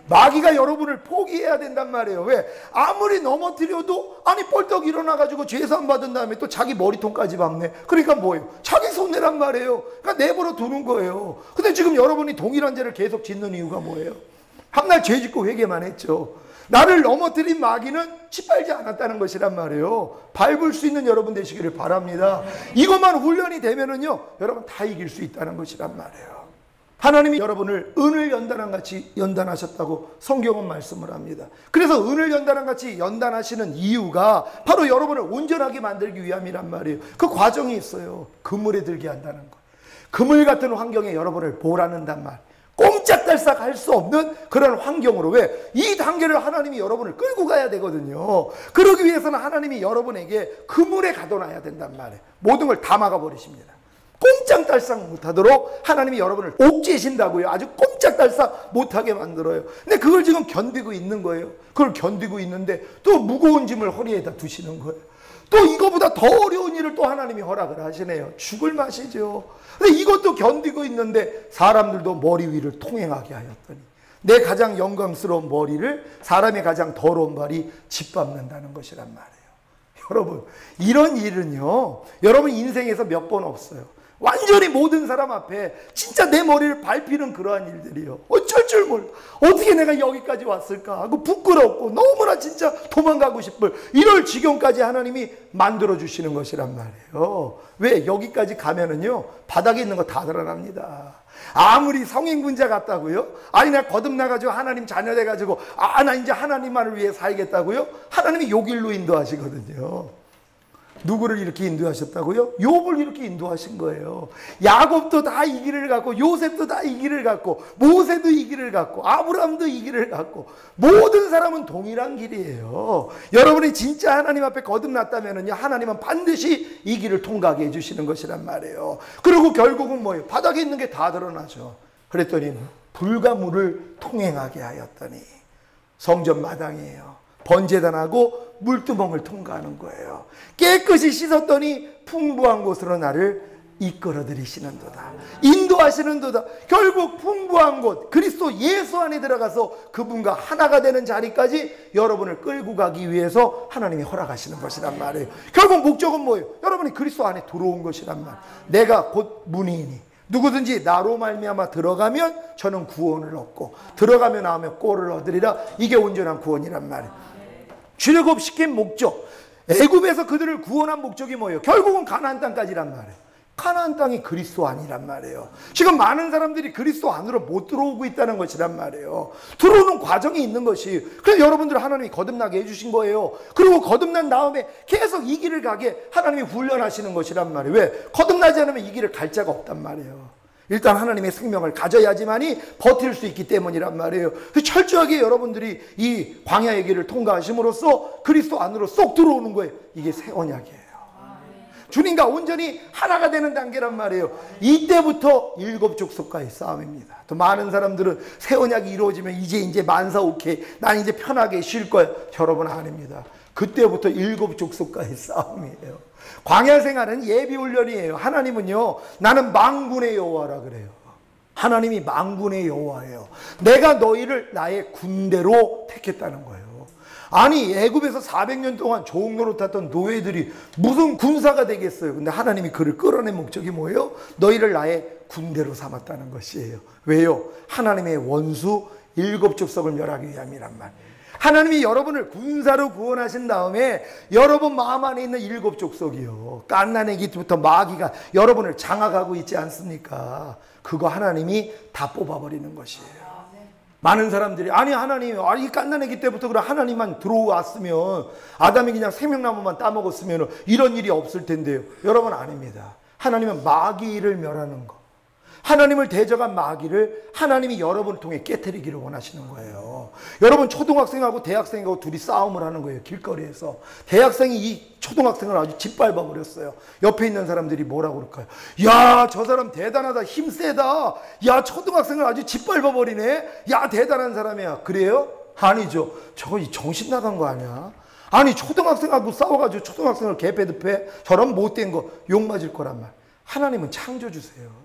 마귀가 여러분을 포기해야 된단 말이에요. 왜? 아무리 넘어뜨려도 아니 뻘떡 일어나가지고 죄사함 받은 다음에 또 자기 머리통까지 밟네. 그러니까 뭐예요? 자기 손해란 말이에요. 그러니까 내버려 두는 거예요. 근데 지금 여러분이 동일한 죄를 계속 짓는 이유가 뭐예요? 한날 죄 짓고 회개만 했죠. 나를 넘어뜨린 마귀는 짓밟지 않았다는 것이란 말이에요. 밟을 수 있는 여러분 되시기를 바랍니다. 이것만 훈련이 되면은요, 여러분 다 이길 수 있다는 것이란 말이에요. 하나님이 여러분을 은을 연단한 같이 연단하셨다고 성경은 말씀을 합니다. 그래서 은을 연단한 같이 연단하시는 이유가 바로 여러분을 온전하게 만들기 위함이란 말이에요. 그 과정이 있어요. 그물에 들게 한다는 거. 그물 같은 환경에 여러분을 몰아넣는단 말. 꼼짝달싹 할 수 없는 그런 환경으로. 왜? 이 단계를 하나님이 여러분을 끌고 가야 되거든요. 그러기 위해서는 하나님이 여러분에게 그물에 가둬놔야 된단 말이에요. 모든 걸 다 막아버리십니다. 꼼짝달싹 못하도록 하나님이 여러분을 옥죄신다고요. 아주 꼼짝달싹 못하게 만들어요. 근데 그걸 지금 견디고 있는 거예요. 그걸 견디고 있는데 또 무거운 짐을 허리에다 두시는 거예요. 또 이거보다 더 어려운 일을 또 하나님이 허락을 하시네요. 죽을 맛이죠. 근데 이것도 견디고 있는데 사람들도 머리 위를 통행하게 하였더니 내 가장 영광스러운 머리를 사람의 가장 더러운 발이 짓밟는다는 것이란 말이에요. 여러분, 이런 일은요, 여러분 인생에서 몇 번 없어요. 완전히 모든 사람 앞에 진짜 내 머리를 밟히는 그러한 일들이요. 어쩔 줄 몰라. 어떻게 내가 여기까지 왔을까 하고 부끄럽고 너무나 진짜 도망가고 싶을 이럴 지경까지 하나님이 만들어주시는 것이란 말이에요. 왜? 여기까지 가면은요, 바닥에 있는 거 다 드러납니다. 아무리 성인군자 같다고요? 아니 나 거듭나가지고 하나님 자녀 돼가지고 나 이제 하나님만을 위해 살겠다고요? 하나님이 요 길로 인도하시거든요. 누구를 이렇게 인도하셨다고요? 욥을 이렇게 인도하신 거예요. 야곱도 다 이 길을 갔고 요셉도 다 이 길을 갔고 모세도 이 길을 갔고 아브라함도 이 길을 갔고 모든 사람은 동일한 길이에요. 여러분이 진짜 하나님 앞에 거듭났다면요, 하나님은 반드시 이 길을 통과하게 해주시는 것이란 말이에요. 그리고 결국은 뭐예요? 바닥에 있는 게 다 드러나죠. 그랬더니 불과 물을 통행하게 하였더니 성전 마당이에요. 번제단하고 물두멍을 통과하는 거예요. 깨끗이 씻었더니 풍부한 곳으로 나를 이끌어들이시는도다. 인도하시는도다. 결국 풍부한 곳, 그리스도 예수 안에 들어가서 그분과 하나가 되는 자리까지 여러분을 끌고 가기 위해서 하나님이 허락하시는 것이란 말이에요. 결국 목적은 뭐예요? 여러분이 그리스도 안에 들어온 것이란 말이에요. 내가 곧 문이니 누구든지 나로 말미암아 들어가면 저는 구원을 얻고 들어가며 나오며 꼴을 얻으리라. 이게 온전한 구원이란 말이에요. 출애굽시킨 목적, 애굽에서 그들을 구원한 목적이 뭐예요? 결국은 가나안 땅까지란 말이에요. 가나안 땅이 그리스도 안이란 말이에요. 지금 많은 사람들이 그리스도 안으로 못 들어오고 있다는 것이란 말이에요. 들어오는 과정이 있는 것이. 그래서 여러분들 하나님이 거듭나게 해주신 거예요. 그리고 거듭난 다음에 계속 이 길을 가게 하나님이 훈련하시는 것이란 말이에요. 왜? 거듭나지 않으면 이 길을 갈 자가 없단 말이에요. 일단 하나님의 생명을 가져야지만이 버틸 수 있기 때문이란 말이에요. 철저하게 여러분들이 이 광야의 길을 통과하심으로써 그리스도 안으로 쏙 들어오는 거예요. 이게 새 언약이에요. 주님과 온전히 하나가 되는 단계란 말이에요. 이때부터 일곱 족속과의 싸움입니다. 또 많은 사람들은 새 언약이 이루어지면 이제 만사 오케이, 난 이제 편하게 쉴 거야. 여러분 아닙니다. 그때부터 일곱 족속과의 싸움이에요. 광야 생활은 예비 훈련이에요. 하나님은요, 나는 만군의 여호와라 그래요. 하나님이 만군의 여호와예요. 내가 너희를 나의 군대로 택했다는 거예요. 아니, 애굽에서 400년 동안 좋은 노릇 탔던 노예들이 무슨 군사가 되겠어요. 근데 하나님이 그를 끌어낸 목적이 뭐예요? 너희를 나의 군대로 삼았다는 것이에요. 왜요? 하나님의 원수 일곱 족속을 멸하기 위함이란 말. 하나님이 여러분을 군사로 구원하신 다음에 여러분 마음 안에 있는 일곱 족속이요, 갓난아기부터 마귀가 여러분을 장악하고 있지 않습니까? 그거 하나님이 다 뽑아버리는 것이에요. 많은 사람들이 아니 하나님, 이 갓난아기 때부터 그럼 하나님만 들어왔으면, 아담이 그냥 생명나무만 따먹었으면 이런 일이 없을 텐데요. 여러분 아닙니다. 하나님은 마귀를 멸하는 거, 하나님을 대적한 마귀를 하나님이 여러분을 통해 깨트리기를 원하시는 거예요. 여러분 초등학생하고 대학생하고 둘이 싸움을 하는 거예요. 길거리에서 대학생이 이 초등학생을 아주 짓밟아 버렸어요. 옆에 있는 사람들이 뭐라고 그럴까요? 야, 저 사람 대단하다, 힘세다. 야, 초등학생을 아주 짓밟아 버리네. 야, 대단한 사람이야. 그래요? 아니죠. 저거 정신 나간 거 아니야? 아니, 초등학생하고 싸워가지고 초등학생을 개패드패, 저런 못된 거 욕 맞을 거란 말. 하나님은 창조주세요.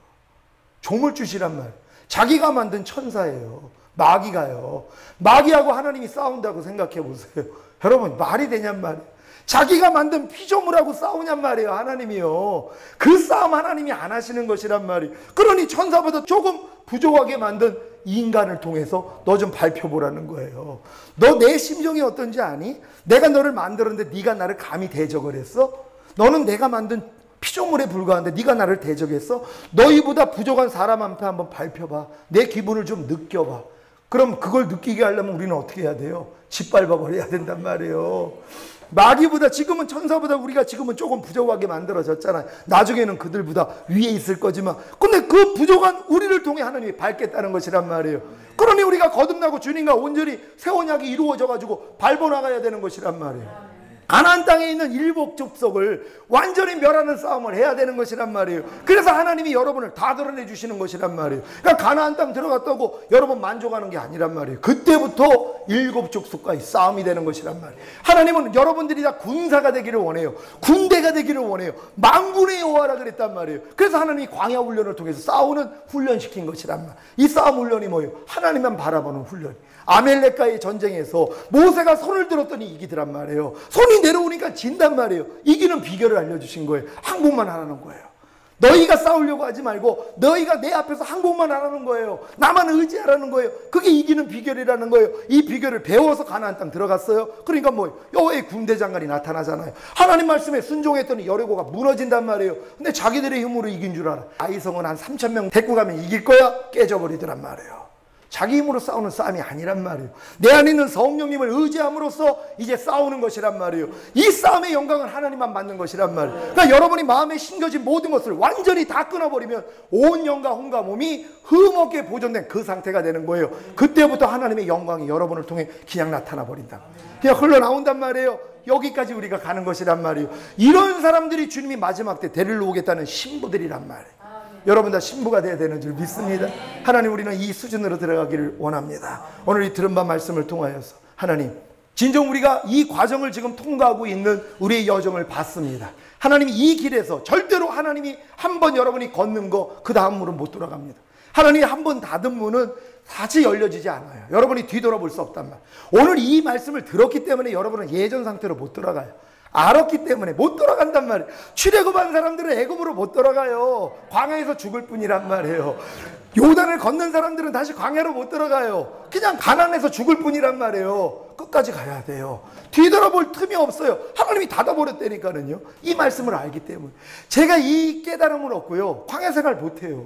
조물주시란 말. 자기가 만든 천사예요. 마귀가요. 마귀하고 하나님이 싸운다고 생각해 보세요. 여러분, 말이 되냔 말이에요. 자기가 만든 피조물하고 싸우냔 말이에요. 하나님이요. 그 싸움 하나님이 안 하시는 것이란 말이에요. 그러니 천사보다 조금 부족하게 만든 인간을 통해서 너 좀 발표보라는 거예요. 너 내 심정이 어떤지 아니? 내가 너를 만들었는데 네가 나를 감히 대적을 했어? 너는 내가 만든 피조물에 불과한데 네가 나를 대적했어? 너희보다 부족한 사람 앞에 한번 밟혀봐. 내 기분을 좀 느껴봐. 그럼 그걸 느끼게 하려면 우리는 어떻게 해야 돼요? 짓밟아 버려야 된단 말이에요. 마귀보다, 지금은 천사보다 우리가 지금은 조금 부족하게 만들어졌잖아요. 나중에는 그들보다 위에 있을 거지만, 근데 그 부족한 우리를 통해 하나님이 밟겠다는 것이란 말이에요. 그러니 우리가 거듭나고 주님과 온전히 새 언약이 이루어져 가지고 밟아 나가야 되는 것이란 말이에요. 가나안 땅에 있는 일곱 족속을 완전히 멸하는 싸움을 해야 되는 것이란 말이에요. 그래서 하나님이 여러분을 다 드러내 주시는 것이란 말이에요. 그러니까 가나안 땅 들어갔다고 여러분 만족하는 게 아니란 말이에요. 그때부터 일곱 족속과의 싸움이 되는 것이란 말이에요. 하나님은 여러분들이 다 군사가 되기를 원해요. 군대가 되기를 원해요. 만군의 여호와라 그랬단 말이에요. 그래서 하나님이 광야 훈련을 통해서 싸우는 훈련시킨 것이란 말이에요. 이 싸움 훈련이 뭐예요? 하나님만 바라보는 훈련. 아멜렉과의 전쟁에서 모세가 손을 들었더니 이기더란 말이에요. 손이 내려오니까 진단 말이에요. 이기는 비결을 알려주신 거예요. 항복만 하라는 거예요. 너희가 싸우려고 하지 말고 너희가 내 앞에서 항복만 하라는 거예요. 나만 의지하라는 거예요. 그게 이기는 비결이라는 거예요. 이 비결을 배워서 가나안 땅 들어갔어요. 그러니까 뭐 여호와의 군대 장관이 나타나잖아요. 하나님 말씀에 순종했더니 여리고가 무너진단 말이에요. 근데 자기들의 힘으로 이긴 줄 알아. 아이성은 한 3,000명 데리고 가면 이길 거야? 깨져버리더란 말이에요. 자기 힘으로 싸우는 싸움이 아니란 말이에요. 내 안에 있는 성령님을 의지함으로써 이제 싸우는 것이란 말이에요. 이 싸움의 영광은 하나님만 받는 것이란 말이에요. 그러니까 여러분이 마음에 심겨진 모든 것을 완전히 다 끊어버리면 온 영과 혼과 몸이 흠없게 보존된 그 상태가 되는 거예요. 그때부터 하나님의 영광이 여러분을 통해 그냥 나타나 버린다. 그냥 흘러나온단 말이에요. 여기까지 우리가 가는 것이란 말이에요. 이런 사람들이 주님이 마지막 때 데리러 오겠다는 신부들이란 말이에요. 여러분 다 신부가 되어야 되는 줄 믿습니다. 하나님, 우리는 이 수준으로 들어가기를 원합니다. 오늘 이 들은 바 말씀을 통하여서 하나님, 진정 우리가 이 과정을 지금 통과하고 있는 우리의 여정을 봤습니다. 하나님, 이 길에서 절대로 하나님이 한 번 여러분이 걷는 거 그 다음으로 못 돌아갑니다. 하나님이 한 번 닫은 문은 다시 열려지지 않아요. 여러분이 뒤돌아볼 수 없단 말. 오늘 이 말씀을 들었기 때문에 여러분은 예전 상태로 못 돌아가요. 알았기 때문에 못 돌아간단 말이에요. 출애굽한 사람들은 애굽으로 못 돌아가요. 광야에서 죽을 뿐이란 말이에요. 요단을 건넌 사람들은 다시 광야로 못 들어가요. 그냥 가난해서 죽을 뿐이란 말이에요. 끝까지 가야 돼요. 뒤돌아볼 틈이 없어요. 하나님이 닫아버렸다니까는요. 이 말씀을 알기 때문에. 제가 이 깨달음을 얻고요, 광야 생활 못해요.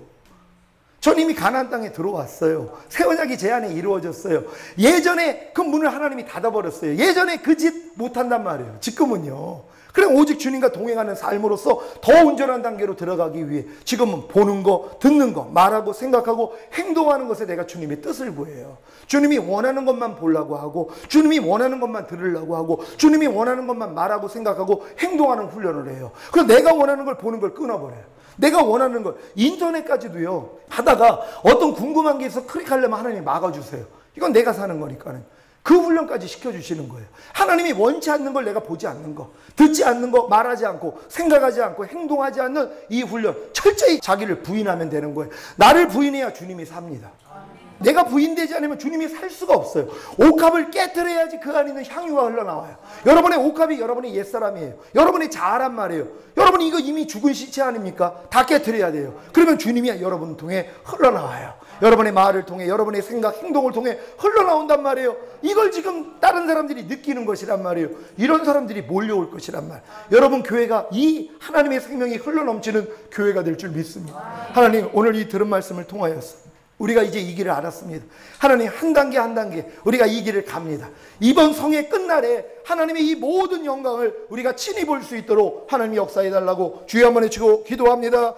전 이미 가나안 땅에 들어왔어요. 새 언약이 제 안에 이루어졌어요. 예전에 그 문을 하나님이 닫아버렸어요. 예전에 그 짓 못한단 말이에요. 지금은요. 그래 오직 주님과 동행하는 삶으로서 더 온전한 단계로 들어가기 위해 지금은 보는 거, 듣는 거, 말하고 생각하고 행동하는 것에 내가 주님의 뜻을 구해요. 주님이 원하는 것만 보려고 하고 주님이 원하는 것만 들으려고 하고 주님이 원하는 것만 말하고 생각하고 행동하는 훈련을 해요. 그럼 내가 원하는 걸 보는 걸 끊어버려요. 내가 원하는 걸 인터넷까지도요 하다가 어떤 궁금한 게 있어 클릭하려면 하나님 막아주세요. 이건 내가 사는 거니까는. 그 훈련까지 시켜주시는 거예요. 하나님이 원치 않는 걸 내가 보지 않는 거, 듣지 않는 거, 말하지 않고 생각하지 않고 행동하지 않는 이 훈련, 철저히 자기를 부인하면 되는 거예요. 나를 부인해야 주님이 삽니다. 내가 부인되지 않으면 주님이 살 수가 없어요. 옥합을 깨뜨려야지 그 안에 있는 향유가 흘러나와요. 여러분의 옥합이 여러분의 옛사람이에요. 여러분의 자아란 말이에요. 여러분이 이거 이미 죽은 시체 아닙니까? 다 깨뜨려야 돼요. 그러면 주님이 여러분을 통해 흘러나와요. 여러분의 말을 통해, 여러분의 생각, 행동을 통해 흘러나온단 말이에요. 이걸 지금 다른 사람들이 느끼는 것이란 말이에요. 이런 사람들이 몰려올 것이란 말. 여러분 교회가 이 하나님의 생명이 흘러넘치는 교회가 될 줄 믿습니다. 하나님 오늘 이 들은 말씀을 통하여서 우리가 이제 이 길을 알았습니다. 하나님 한 단계 한 단계 우리가 이 길을 갑니다. 이번 성의 끝날에 하나님의 이 모든 영광을 우리가 친히 볼 수 있도록 하나님이 역사해 달라고 주여 한번 외치고 기도합니다.